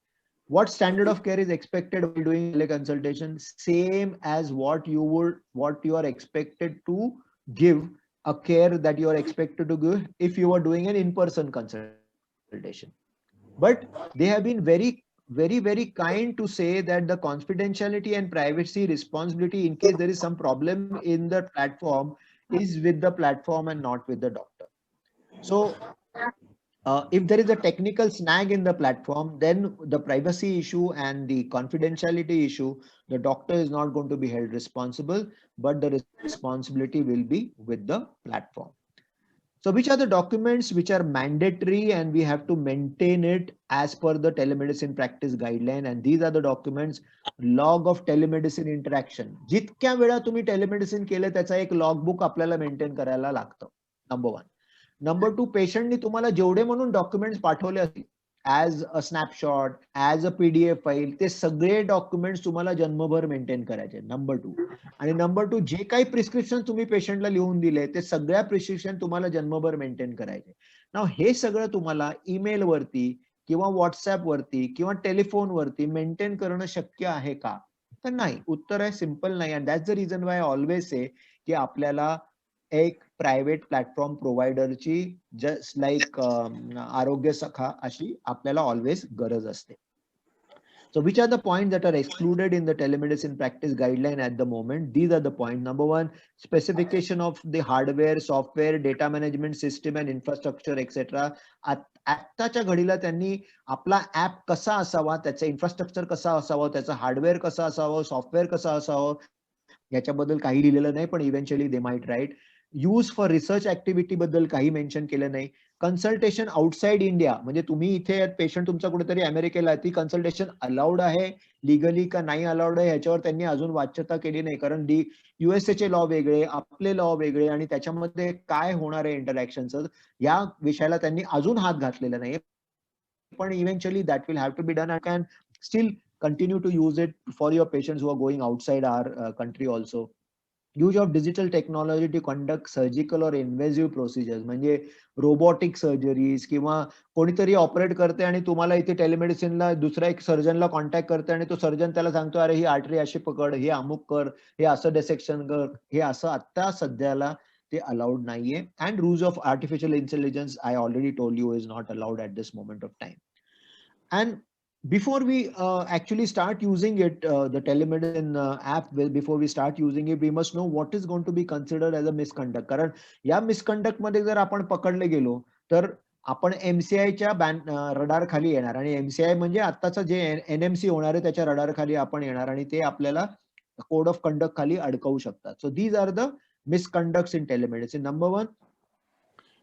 What standard of care is expected while doing teleconsultation? Same as what you are expected to give, a care that you are expected to give if you are doing an in-person consultation. But they have been very kind to say that the confidentiality and privacy responsibility in case there is some problem in the platform is with the platform and not with the doctor. So if there is a technical snag in the platform, then the privacy issue and the confidentiality issue, the doctor is not going to be held responsible, but the responsibility will be with the platform. So which are the documents which are mandatory and we have to maintain it as per the telemedicine practice guideline, and these are the documents. Log of telemedicine interaction. जितक्या वेळा तुम्ही telemedicine केलं त्याचा एक log book आपल्याला maintain करायला लागतं. Number 1. Number 2, पेशंटनी तुम्हाला जेवढे म्हणून डॉक्युमेंट्स पाठवले असतील, as a snapshot, as a PDF file, ते सगळे डॉक्युमेंट्स तुम्हाला जन्मभर मेंटेन करायचे. नंबर 2. आणि नंबर 2, जे काही प्रिस्क्रिप्शन तुम्ही पेशंटला लिहून दिले, ते सगळ्या प्रिस्क्रिप्शन तुम्हाला जन्मभर मेंटेन करायचे. नाव हे सगळं तुम्हाला ईमेल वरती किंवा व्हॉट्सअप वरती किंवा टेलिफोन वरती मेंटेन करणं शक्य आहे का? तर नाही. उत्तर आहे सिंपल नाही. And that's the reason why I always say की आपल्याला एक प्रायव्हेट प्लॅटफॉर्म प्रोव्हायडरची जस्ट लाईक आरोग्य सखा अशी आपल्याला ऑलवेज गरज असते. So which are the points that are excluded in the telemedicine practice guideline at the moment? These are the points. Number 1, specification of the hardware, software, data management system and infrastructure, etc. आत्ताच्या घडीला त्यांनी आपला app कसा असावा, त्याचा infrastructure कसा असावा, त्याचा हार्डवेअर कसा असावं, सॉफ्टवेअर कसा असावं, याच्याबद्दल काही लिहिलेलं नाही, पण eventually they might write. Use for research activity बद्दल काही मेन्शन केलं नाही. कन्सल्टेशन आउटसाइड इंडिया, म्हणजे तुम्ही इथे पेशंट तुमचा कुठेतरी अमेरिकेला, ती कन्सल्टेशन अलाउड आहे लिगली का नाही अलाउड आहे ह्याच्यावर त्यांनी अजून वाच्यता केली नाही, कारण युएसए लॉ वेगळे, आपले लॉ वेगळे, आणि त्याच्यामध्ये काय होणार आहे इंटरॅक्शन, या विषयाला त्यांनी अजून हात घातलेला नाही. पण eventually that will have to be done. I can still continue to use it for your patients who are going outside our country also. Use of digital technology to conduct surgical or invasive procedures, म्हणजे robotic surgeries, किंवा कोणीतरी operate करते आणि तुम्हाला इथे टेलिमेडिसिनला दुसऱ्या एक सर्जनला contact करते आणि तो सर्जन त्याला सांगतो, अरे ही आर्टरी अशी पकड, हे अमुक कर, हे असं डिसेक्शन कर, हे असं आता सध्याला ते अलाउड नाहीये. And rules of artificial intelligence I already told you is not allowed at this moment of time. And before we actually start using it, the telemedicine app, before we start using it, we must know what is going to be considered as a misconduct. कारण या misconduct मध्ये जर आपण पकडले गेलो तर आपण एमसीआयच्या radar खाली येणार, आणि एमसीआय म्हणजे आत्ताचं जे एनएमसी होणार आहे त्याच्या रडार खाली आपण येणार, आणि ते आपल्याला कोड ऑफ कंडक्ट खाली अडकवू शकतात. So these are the misconducts in telemedicine. Number 1,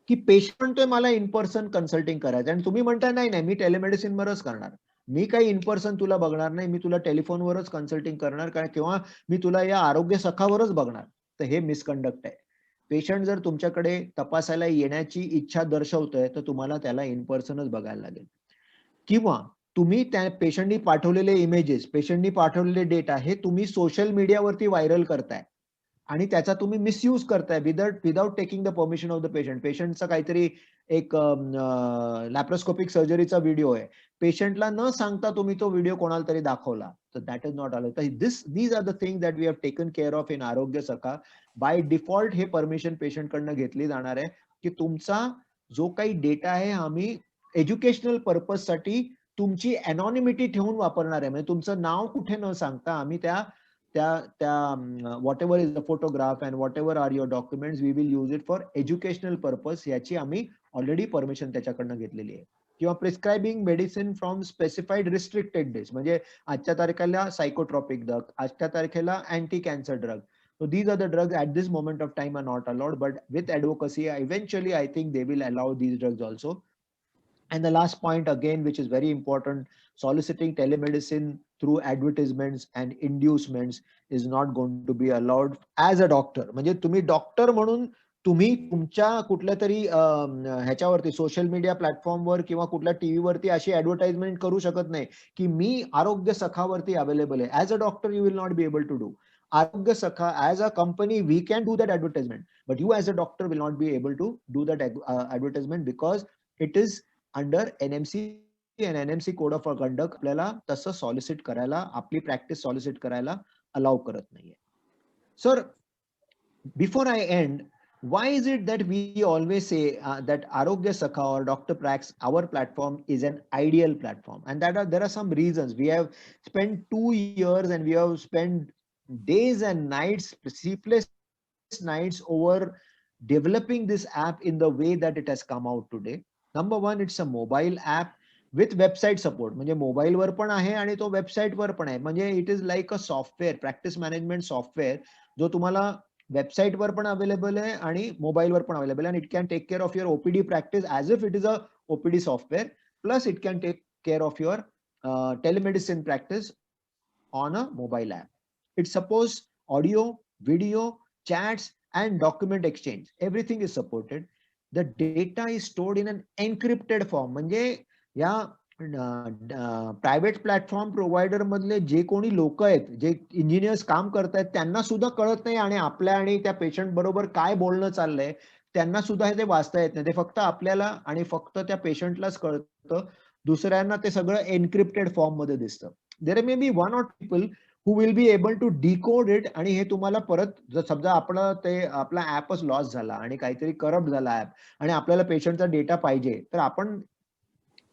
की पेशंट म्हणतोय मला इन पर्सन कन्सल्टिंग करायचं, आणि तुम्ही म्हणताय नाही नाही मी टेलिमेडिसिन वरच करणार, मी काही इन पर्सन तुला बघणार नाही, मी तुला टेलिफोनवरच कन्सल्टिंग करणार, किंवा मी तुला या आरोग्य सखावरच बघणार, तर हे मिसकंडक्ट आहे. पेशंट जर तुमच्याकडे तपासायला येण्याची इच्छा दर्शवतोय तर तुम्हाला त्याला इन पर्सनच बघायला लागेल. किंवा तुम्ही त्या पेशंटनी पाठवलेले इमेजेस, पेशंटनी पाठवलेले डेटा हे तुम्ही सोशल मीडियावरती व्हायरल करताय आणि त्याचा तुम्ही मिसयूज करताय without taking the permission of the patient. पेशंटचा काहीतरी एक लॅप्रोस्कोपिक सर्जरीचा व्हिडिओ आहे, पेशंटला न सांगता तुम्ही तो व्हिडिओ कोणाला तरी दाखवला, तर that is not allowed. These are the thing that we have taken care of in Arogya Sakha. By default हे परमिशन पेशंट कडनं घेतली जाणार आहे की तुमचा जो काही डेटा आहे आम्ही एज्युकेशनल पर्पज साठी तुमची अनॉनिमिटी ठेवून वापरणार आहे. म्हणजे तुमचं नाव कुठे न सांगता आम्ही त्या whatever is the photograph and whatever are your documents, we will use it for educational purpose. याची आम्ही ऑलरेडी परमिशन त्याच्याकडनं घेतलेली आहे. किंवा प्रिस्क्रायबिंग medicine from specified restricted days, म्हणजे आजच्या तारखेला सायकोट्रॉपिक ड्रग, आजच्या तारखेला anti cancer drug. So these are the drugs at this moment of time are not allowed, but with advocacy, eventually I think they will allow these drugs also. And the last point again, which is very important, soliciting telemedicine through advertisements and inducements is not going to be allowed as a doctor. म्हणजे तुम्ही doctor म्हणून तुम्ही तुमच्या कुठल्या तरी ह्याच्यावरती social media प्लॅटफॉर्मवर किंवा कुठल्या टीव्ही वरती अशी ऍडव्हर्टाइजमेंट करू शकत नाही की मी आरोग्य सखावरती अवेलेबल आहे. As a doctor you will not be able to do. Arogya Sakha, as a company, we can do that advertisement, but you as a doctor will not be able to do that advertisement because it is under NMC and NMC code of conduct. आपल्याला तसं solicit करायला, आपली practice solicit करायला allow करत नाहीये. Sir, before I end, why is it that we always say that Arogya Sakha or Dr. Prax, our platform is an ideal platform, and that there are some reasons. We have spent 2 years and we have spent days and nights, sleepless nights over developing this app in the way that it has come out today. Number one, it's a mobile app with website support. म्हणजे mobile वर पण आहे आणि तो website वर पण आहे. म्हणजे it is like a software, practice management software, जो तुम्हाला वेबसाईट वर पण अवेलेबल आहे आणि मोबाईल वर पण अवेलेबल आहे. आणि it can take care of your OPD practice as if it is a OPD software. Plus it can take care of your telemedicine practice on a mobile app. It supports audio, video, chats, and document exchange. Everything is supported. The data is stored in an encrypted form. म्हणजे या private platform provider मधले जे कोणी लोक आहेत, जे engineers काम करतायत, त्यांना सुद्धा कळत नाही आणि आपल्या आणि त्या पेशंट बरोबर काय बोलणं चाललंय त्यांना सुद्धा ते वाचता येत नाही. ते फक्त आपल्याला आणि फक्त त्या पेशंटलाच कळतं. दुसऱ्यांना ते सगळं एन्क्रिप्टेड फॉर्म मध्ये दिसतं. There may be one or people who will be able to decode it. आणि हे तुम्हाला परत जर समजा आपला ऍपच लॉस झाला आणि काहीतरी करप्ट झाला ऍप आणि आपल्याला पेशंटचा डेटा पाहिजे, तर आपण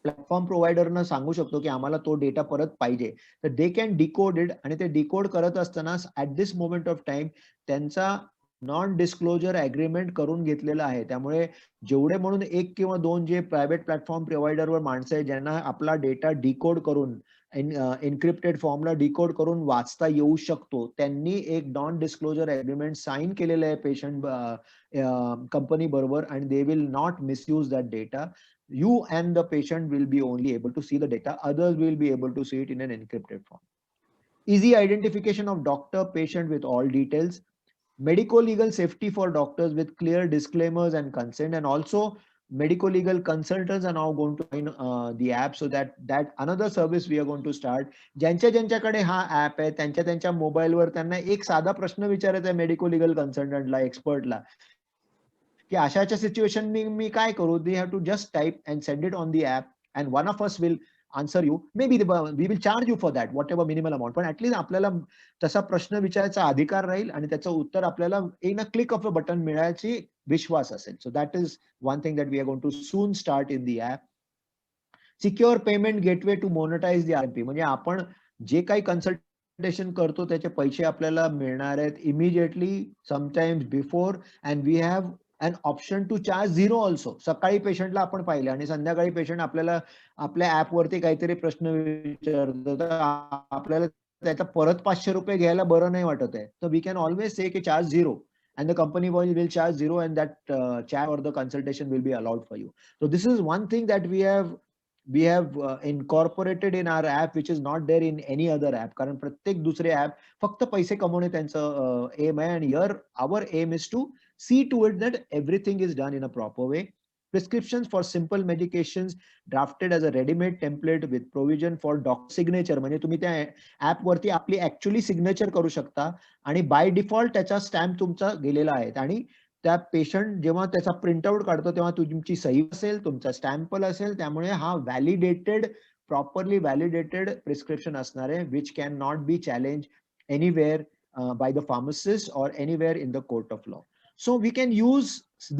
प्लॅटफॉर्म प्रोव्हायडरना सांगू शकतो की आम्हाला तो डेटा परत पाहिजे. तर दे कॅन डिकोड इट. आणि ते डिकोड करत असताना at this moment of time त्यांचा नॉन डिस्क्लोजर अग्रीमेंट करून घेतलेला आहे. त्यामुळे जेवढे म्हणून 1 किंवा 2 जे प्रायव्हेट प्लॅटफॉर्म प्रोव्हायडरवर माणसं आहेत ज्यांना आपला डेटा डिकोड करून एन्क्रिप्टेड फॉर्मला डिकोड करून वाचता येऊ शकतो, त्यांनी एक नॉन डिस्क्लोजर अग्रीमेंट साइन केलेलं आहे पेशंट कंपनी बरोबर. आणि they will not misuse that data. You and the patient will be only able to see the data. Others will be able to see it in an encrypted form. Easy identification of doctor, patient with all details. Medico-legal safety for doctors with clear disclaimers and consent. And also medico-legal consultants are now going to join the app, so that another service we are going to start. ज्यांच्याकडे हा app आहे त्यांच्या मोबाईलवर त्यांना एक साधा प्रश्न विचारायचा आहे मेडिको-लिगल कन्सल्टंटला, एक्सपर्टला, की अशाच्या सिच्युएशन मी काय करू. They have to just type and send it on the app and one of us will answer you. Maybe we will charge you for that whatever minimal amount, पण at least आपल्याला तसा प्रश्न विचारायचा अधिकार राहील आणि त्याचं उत्तर आपल्याला in a click of a button मिळायची विश्वास असेल. So that is one thing that we are going to soon start in the app. Secure payment gateway to monetise the RP. म्हणजे आपण जे काही कन्सल्टेशन करतो त्याचे पैसे आपल्याला मिळणार आहेत immediately, sometimes before, and we have an option to charge zero also. सकाळी पेशंटला आपण पाहिले आणि संध्याकाळी पेशंट आपल्याला आपल्या ऍप वरती काहीतरी प्रश्न विचारतो, तर आपल्याला त्याचा परत 500 रुपये घ्यायला बरं नाही वाटत आहे. तर वी कॅन ऑलवेज से की charge zero and the company will charge zero, and that chat or the consultation will be allowed for you. So this is one thing that we have incorporated in our app which is not there in any other app. कारण प्रत्येक दुसरे app फक्त पैसे कमवणे त्यांचं M आहे. आणि here our aim is to see to it that everything is done in a proper way. Prescriptions for simple medications drafted as a ready-made template with provision for doctor signature. म्हणजे तुम्ही त्या app वरती आपली actually signature करू शकता आणि by default त्याचा stamp तुमचा गेलेला आहे आणि त्या पेशंट जेव्हा त्याचा प्रिंटआउट काढतो तेव्हा तुमची सही असेल, तुमचा स्टॅम्पल असेल, त्यामुळे हा व्हॅलिडेटेड, प्रॉपरली व्हॅलिडेटेड प्रिस्क्रिप्शन असणार आहे, which can not be challenge anywhere by the pharmacist or anywhere in the court of law. So we can use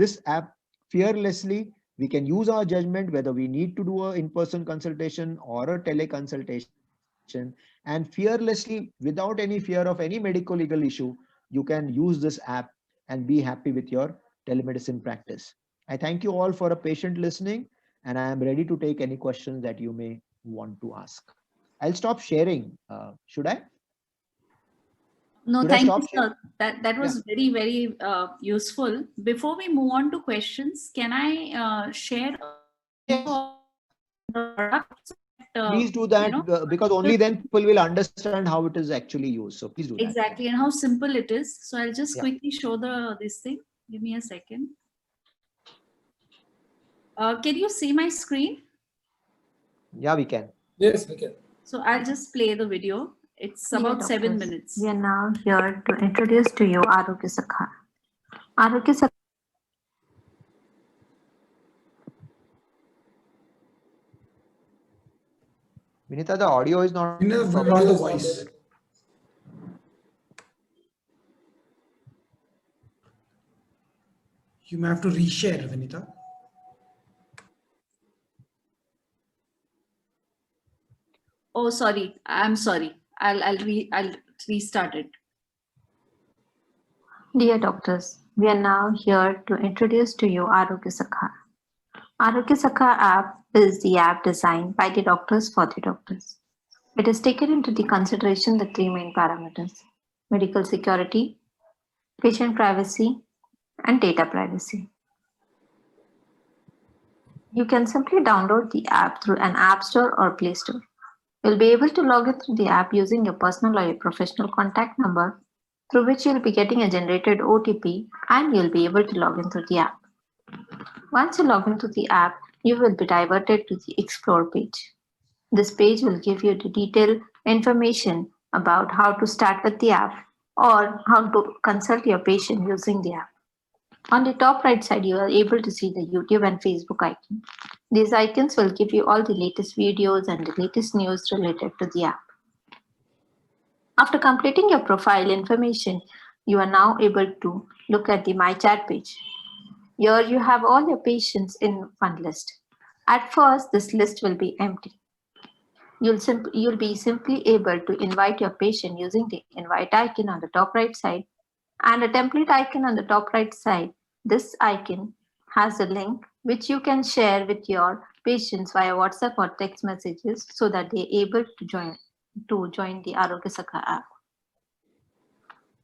this app fearlessly. We can use our judgment whether we need to do a in-person consultation or a teleconsultation, and fearlessly, without any fear of any medical legal issue, you can use this app and be happy with your telemedicine practice. I thank you all for a patient listening, and I am ready to take any questions that you may want to ask. I'll stop sharing. Should I? No, Should I thank stop you, sir. That was very, very useful. Before we move on to questions, can I share products? Please do that, because only then people will understand how it is actually used. So please do that. Exactly, and how simple it is. So I'll just Yeah. quickly show this thing. Give me a second. Can you see my screen? Yeah, we can. Yes, we can. So I'll just play the video. It's about 7 minutes. We are now here to introduce to you Arogya Sakha. Arogya Sakha. Vinita, the audio is not. Not the voice. You may have to reshare, Vinita. Oh, sorry. I'm sorry. I'll restart it. Dear doctors, we are now here to introduce to you Arogya Sakha. Arogya Sakha app is the app designed by the doctors for the doctors. It has taken into the consideration the three main parameters: medical security, patient privacy, and data privacy. You can simply download the app through an app store or Play Store. You'll be able to log in through the app using your personal or your professional contact number, through which you'll be getting a generated OTP, and you'll be able to log in through the app. Once you log into the app, you will be diverted to the Explore page. This page will give you the detailed information about how to start with the app or how to consult your patient using the app. On the top right side, you are able to see the YouTube and Facebook icon. These icons will give you all the latest videos and the latest news related to the app. After completing your profile information, you are now able to look at the My Chat page. Here you have all your patients in one list. At first, this list will be empty. You'll be simply able to invite your patient using the invite icon on the top right side and a template icon on the top right side. This icon has a link which you can share with your patients via WhatsApp or text messages so that they're able to join the Arogya Sakha app.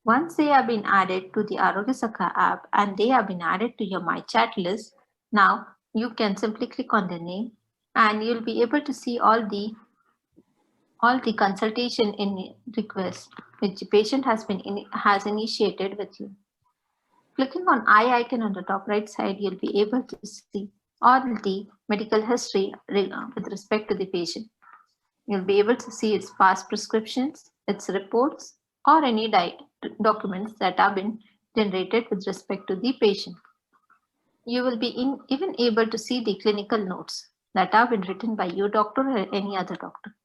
Once they have been added to the Arogya Sakha app and they have been added to your My Chat list, now you can simply click on their name and you'll be able to see all the consultation in requests which the patient has initiated with you. Clicking on I icon on the top right side, you'll be able to see all the medical history with respect to the patient. You'll be able to see its past prescriptions, its reports, or any documents that have been generated with respect to the patient. You will be even able to see the clinical notes that have been written by your doctor or any other doctor.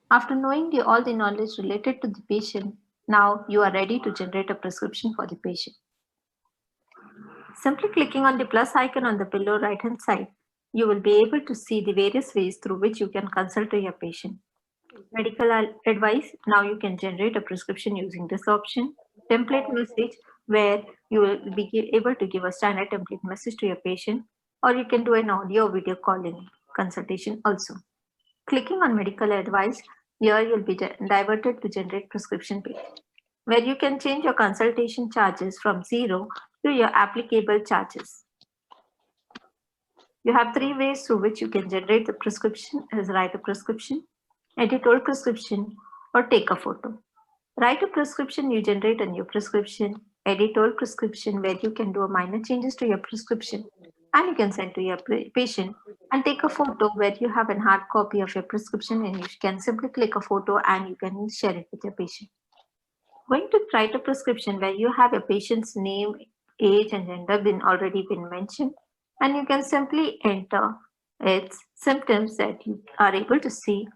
After knowing all the knowledge related to the patient, now you are ready to generate a prescription for the patient. Simply clicking on the plus icon on the below right hand side, you will be able to see the various ways through which you can consult your patient. Medical advice, now you can generate a prescription using this option. Template message, where you will be able to give a standard template message to your patient, or you can do an audio or video calling consultation also. Clicking on medical advice, here you'll be diverted to generate prescription page, where you can change your consultation charges from 0 to your applicable charges. You have 3 ways through which you can generate the prescription: is write a prescription, edit old prescription, or take a photo. Write a prescription, you generate a new prescription. edit old prescription where you can do a minor changes to your prescription and you can send to your patient, and take a photo where you have a hard copy of your prescription and you can simply click a photo and you can share it with your patient. Going to write a prescription where you have a patient's name, age and gender already been mentioned, and you can simply enter its symptoms that you are able to see,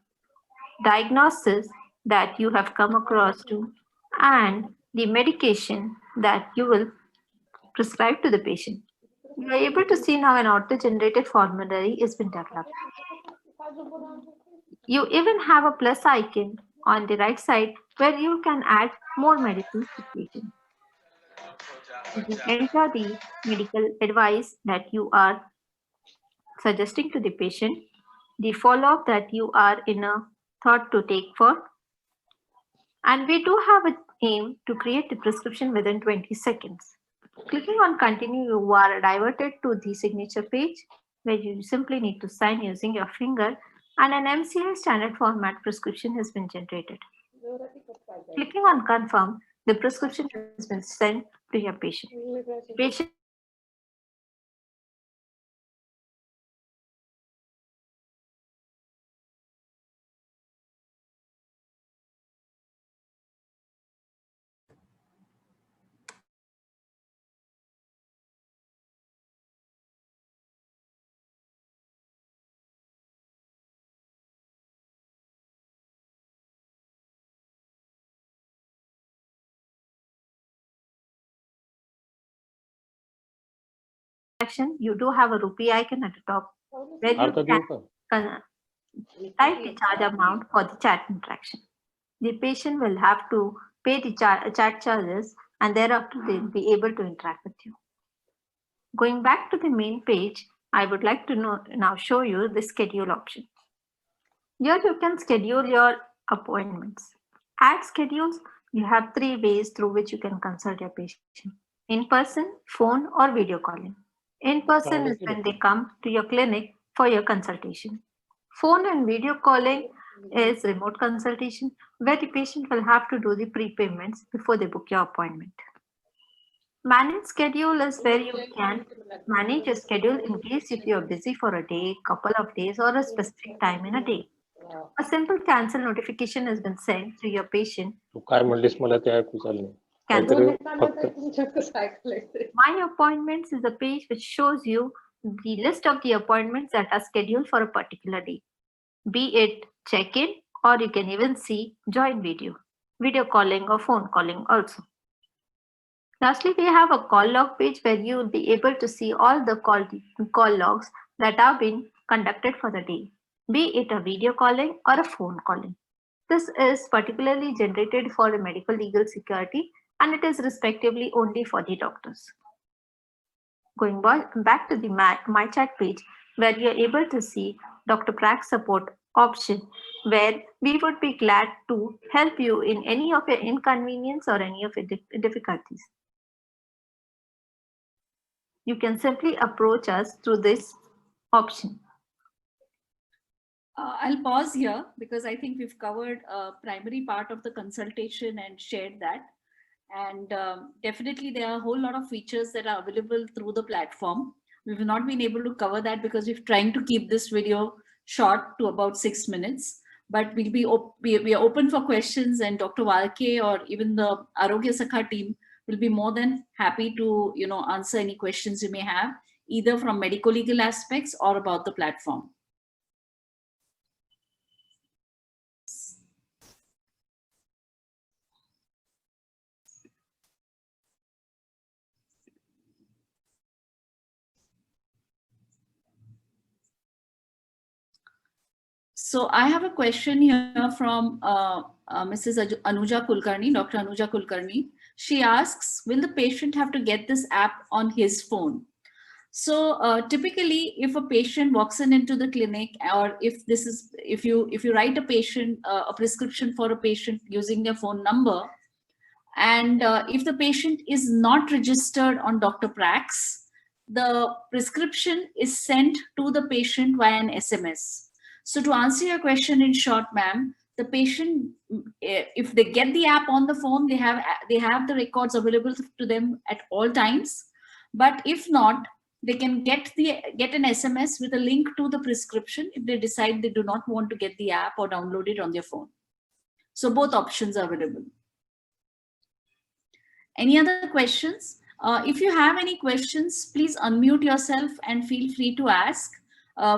diagnosis that you have come across to, and the medication that you will prescribe to the patient. You are able to see now an auto-generated formulary has been developed. You even have a plus icon on the right side where you can add more medicines to patient. You can enter the medical advice that you are suggesting to the patient, the follow-up that you are in a thought to take for, and we do have an aim to create the prescription within 20 seconds. Clicking on continue, you are diverted to the signature page where you simply need to sign using your finger, and an MCI standard format prescription has been generated. Clicking on confirm, the prescription has been sent to your patient. Patient action, you do have a rupee icon at the top where you can type the charge amount for the chat interaction. The patient will have to pay the chat charges and thereafter they'll be able to interact with you. Going back to the main page, I would like to now show you the schedule option. Here you can schedule your appointments. Add schedules, you have 3 ways through which you can consult your patient. In person, phone or video calling. In person is when they come to your clinic for your consultation. Phone and video calling is remote consultation where the patient will have to do the prepayments before they book your appointment. Manage schedule is where you can manage your schedule in case if you're busy for a day, couple of days or a specific time in a day. A simple cancel notification has been sent to your patient. Cancel. My appointments is a page which shows you the list of the appointments that are scheduled for a particular day, be it check-in or you can even see join video calling or phone calling also. Lastly, we have a call log page where you will be able to see all the call logs that have been conducted for the day, be it a video calling or a phone calling. This is particularly generated for the medical legal security and it is respectively only for the doctors. Going back to the My Chat page where you are able to see Dr. Prax support option where we would be glad to help you in any of your inconvenience or any of your difficulties. You can simply approach us through this option. I'll pause here because I think we've covered a primary part of the consultation and shared that. And definitely there are a whole lot of features that are available through the platform. We've not been able to cover that because we're trying to keep this video short to about 6 minutes. But we are open for questions, and Dr. Walke or even the Arogya Sakha team will be more than happy to answer any questions you may have, either from medical legal aspects or about the platform. So I have a question here from Mrs. Anuja Kulkarni, Dr. Anuja Kulkarni. She asks, will the patient have to get this app on his phone? So typically, if a patient walks into the clinic, or if you write a prescription for a patient using their phone number, and if the patient is not registered on Dr. Prax, the prescription is sent to the patient via an SMS. So to answer your question in short, ma'am, the patient, if they get the app on the phone, they have the records available to them at all times. But if not, they can get an SMS with a link to the prescription if they decide they do not want to get the app or download it on their phone. So both options are available. Any other questions? If you have any questions, please unmute yourself and feel free to ask.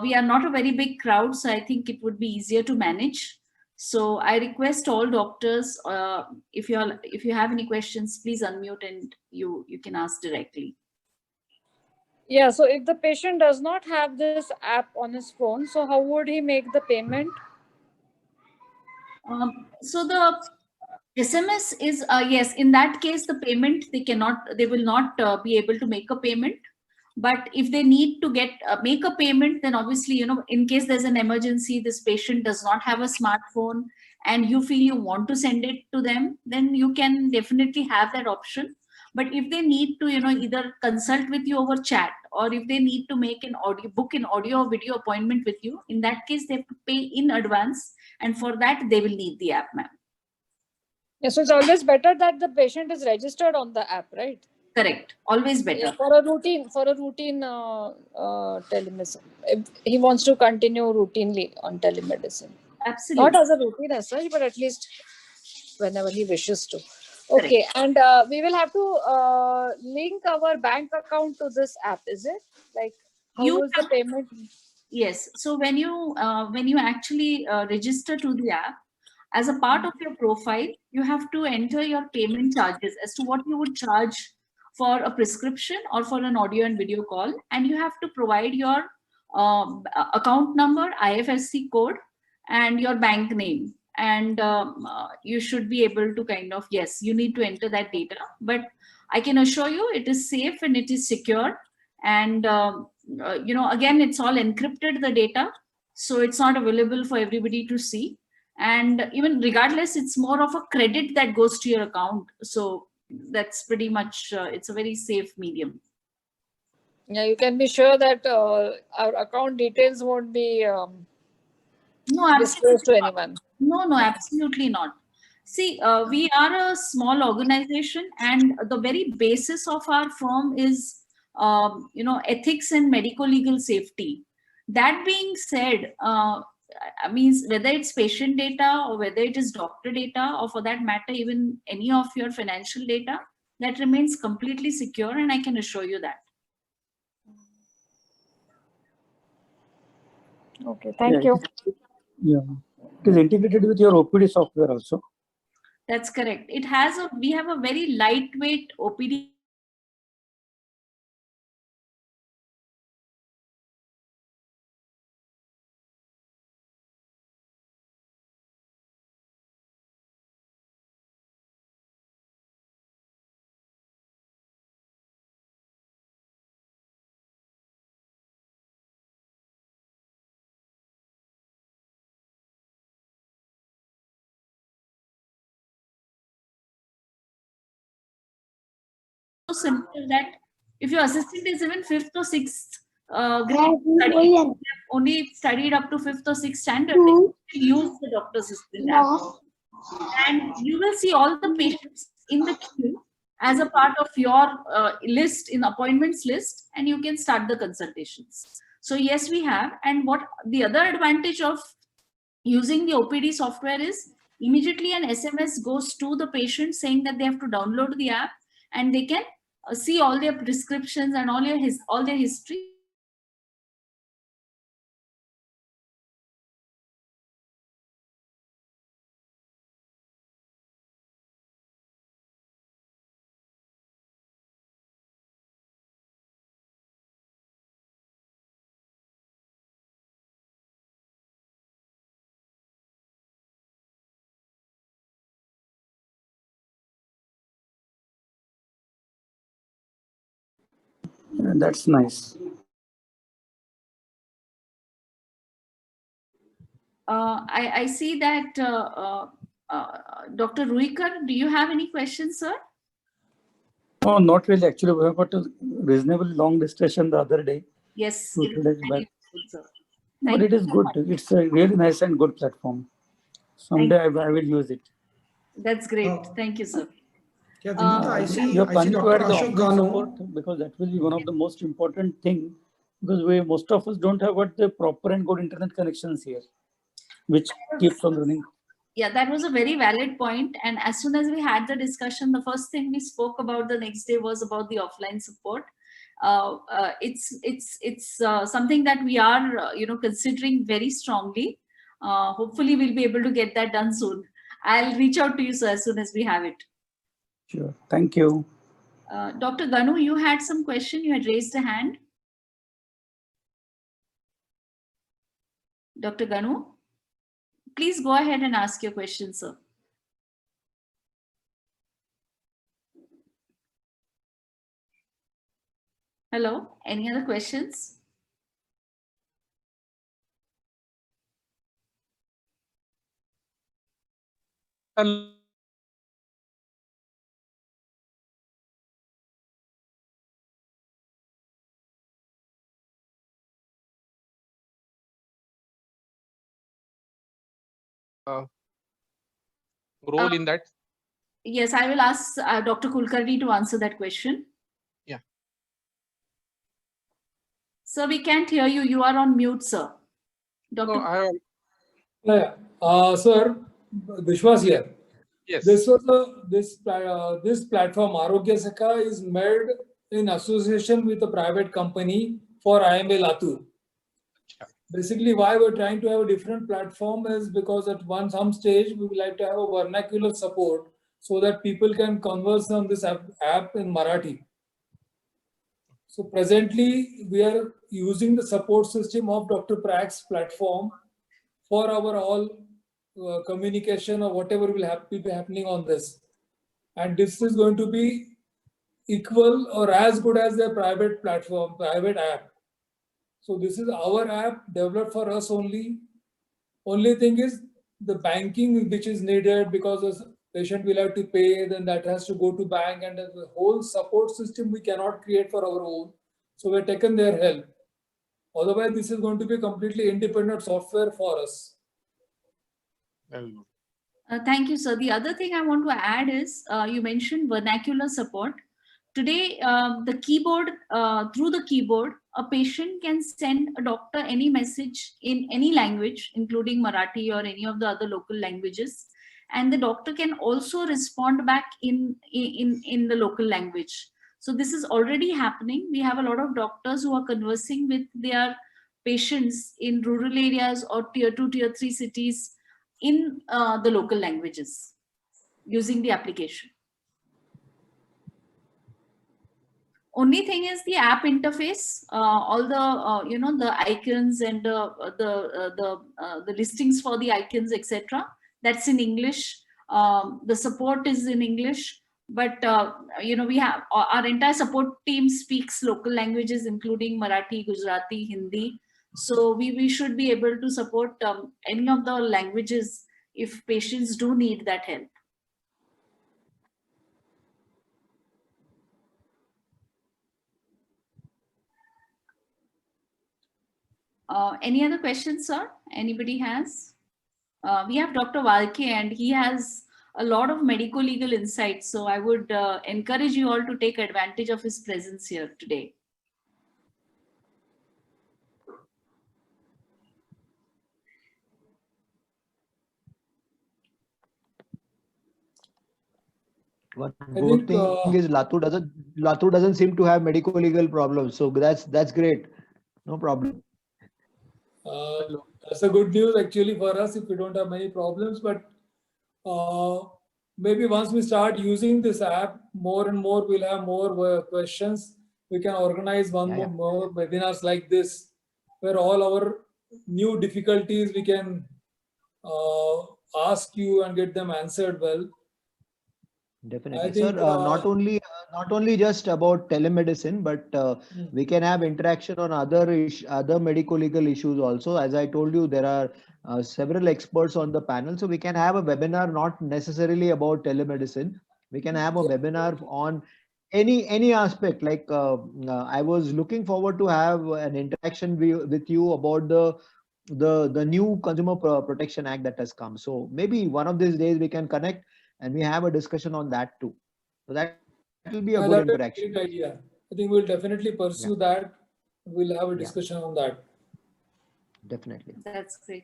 We are not a very big crowd, so I think it would be easier to manage. So I request all doctors, if you have any questions, please unmute and you can ask directly. Yeah, so if the patient does not have this app on his phone, so how would he make the payment? So the SMS is, yes, in that case, the payment, they will not be able to make a payment. But if they need to make a payment, then obviously, in case there's an emergency, this patient does not have a smartphone and you feel you want to send it to them, then you can definitely have that option. But if they need to, either consult with you over chat, or if they need to book an audio or video appointment with you, in that case, they have to pay in advance. And for that, they will need the app, ma'am. Yeah, so it's always better that the patient is registered on the app, right? Correct. Always better. Yeah, for a routine telemedicine. If he wants to continue routinely on telemedicine. Absolutely. Not as a routine as such, but at least whenever he wishes to. Okay, and we will have to link our bank account to this app, is it? Like, how is the payment? Yes. So when you actually register to the app, as a part of your profile, you have to enter your payment charges as to what you would charge for a prescription or for an audio and video call. And you have to provide your account number, IFSC code, and your bank name. And you should be able to yes, you need to enter that data. But I can assure you it is safe and it is secure. And, again, it's all encrypted, the data. So it's not available for everybody to see. And even regardless, it's more of a credit that goes to your account. So that's pretty much, it's a very safe medium. Yeah, you can be sure that our account details won't be disclosed to anyone. No, absolutely not. See, we are a small organization, and the very basis of our firm is, ethics and medico-legal safety. That being said, means whether it's patient data or whether it is doctor data, or for that matter, even any of your financial data, that remains completely secure, and I can assure you that. Okay, thank you. Yeah, it is integrated with your OPD software also. That's correct. We have a very lightweight OPD. So simple that if your assistant is even 5th or 6th grade study, only studied up to 5th or 6th standard, they can use the doctor assistant app. And you will see all the patients in the queue as a part of your list, in appointments list, and you can start the consultations. So yes, we have. And what the other advantage of using the OPD software is, immediately an SMS goes to the patient saying that they have to download the app, and they can see all their prescriptions and all their history. Yeah, that's nice. I see that Dr. Ruikar, do you have any questions, sir? No, not really. Actually, we have got a reasonably long discussion the other day. Yes. 2 days back. Good, sir. But it is good. It's a really nice and good platform. Someday I will use it. That's great. Oh. Thank you, sir. Yeah, Vinita, I You see are planning to Dr. add the Ashok offline Ganu. support, because that will be one of the most important thing, because most of us don't have what the proper and good internet connections here, which keeps on running. Yeah, that was a very valid point. And as soon as we had the discussion, the first thing we spoke about the next day was about the offline support. It's something that we are considering very strongly. Hopefully, we'll be able to get that done soon. I'll reach out to you, sir, as soon as we have it. Sure. Thank you. Dr. Ganu, you had some question. You had raised a hand. Dr. Ganu, please go ahead and ask your question, sir. Hello, any other questions? Role in that? Yes, I will ask Dr. Kulkarni to answer that question. Yeah. Sir, we can't hear you. You are on mute, sir. Dr. No, Sir, Vishwas here. yes. This platform Arogya Sakha is made in association with a private company for IMA Latur. Basically, why we're trying to have a different platform is because at some stage we would like to have a vernacular support so that people can converse on this app in Marathi. So presently, we are using the support system of Dr. Prag's platform for our all communication or whatever will be happening on this. And this is going to be equal or as good as their private platform, private app. So this is our app developed for us only. Only thing is the banking which is needed, because the patient will have to pay, then that has to go to bank, and the whole support system we cannot create for our own. So we're taken their help. Otherwise, this is going to be completely independent software for us. Thank you, sir. The other thing I want to add is you mentioned vernacular support. Today, the keyboard, through the keyboard, a patient can send a doctor any message in any language, including Marathi or any of the other local languages. And the doctor can also respond back in the local language. So this is already happening. We have a lot of doctors who are conversing with their patients in rural areas or tier 2, tier 3 cities in the local languages using the application. Only thing is the app interface, all the the icons and the listings for the icons, etc. That's in English. The support is in English, but we have our entire support team speaks local languages, including Marathi, Gujarati, Hindi. So we should be able to support any of the languages if patients do need that help. Any other questions, sir? Anybody has? We have Dr. Walke, and he has a lot of medico-legal insights. So I would encourage you all to take advantage of his presence here today. One good thing is Latur doesn't seem to have medical legal problems, so that's great. No problem. That's a good news actually for us if we don't have many problems. But maybe once we start using this app more and more, we'll have more questions. We can organize more webinars like this, where all our new difficulties we can ask you and get them answered well. Definitely, sir. Not only just about telemedicine, but we can have interaction on other medical legal issues also. As I told you, there are several experts on the panel, so we can have a webinar not necessarily about telemedicine. We can have a webinar on any aspect. Like I was looking forward to have an interaction with you about the the new Consumer Protection Act that has come. So maybe one of these days we can connect and we have a discussion on that too. So that will be a good That's a interaction. great idea. I think we'll definitely pursue that. We'll have a discussion on that. Definitely. That's great.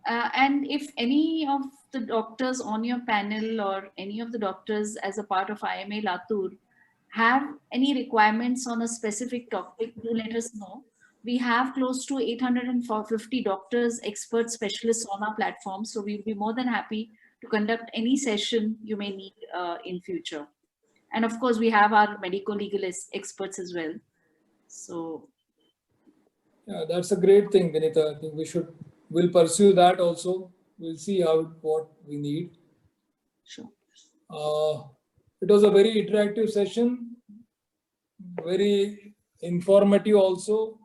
And if any of the doctors on your panel or any of the doctors as a part of IMA Latur have any requirements on a specific topic, do let us know. We have close to 850 doctors, experts, specialists on our platform. So we'll be more than happy to conduct any session you may need in future. And of course, we have our medical legal experts as well. So Yeah, that's a great thing, Vinita. I think we'll pursue that also. We'll see what we need. sure. It was a very interactive session, very informative also.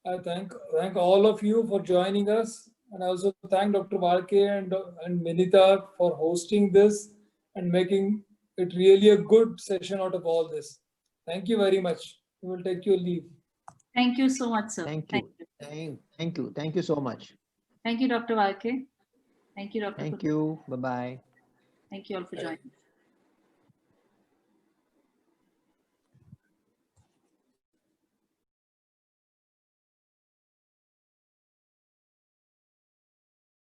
I thank all of you for joining us, and I also thank Dr. Walke and Vinita for hosting this and making it really a good session out of all this. Thank you very much. We will take your leave. Thank you so much, sir. Thank you. Thank you. Thank you so much. Thank you, Dr. Walke. Thank you, Dr. Thank Kutty. you. Bye-bye. Thank you all for joining.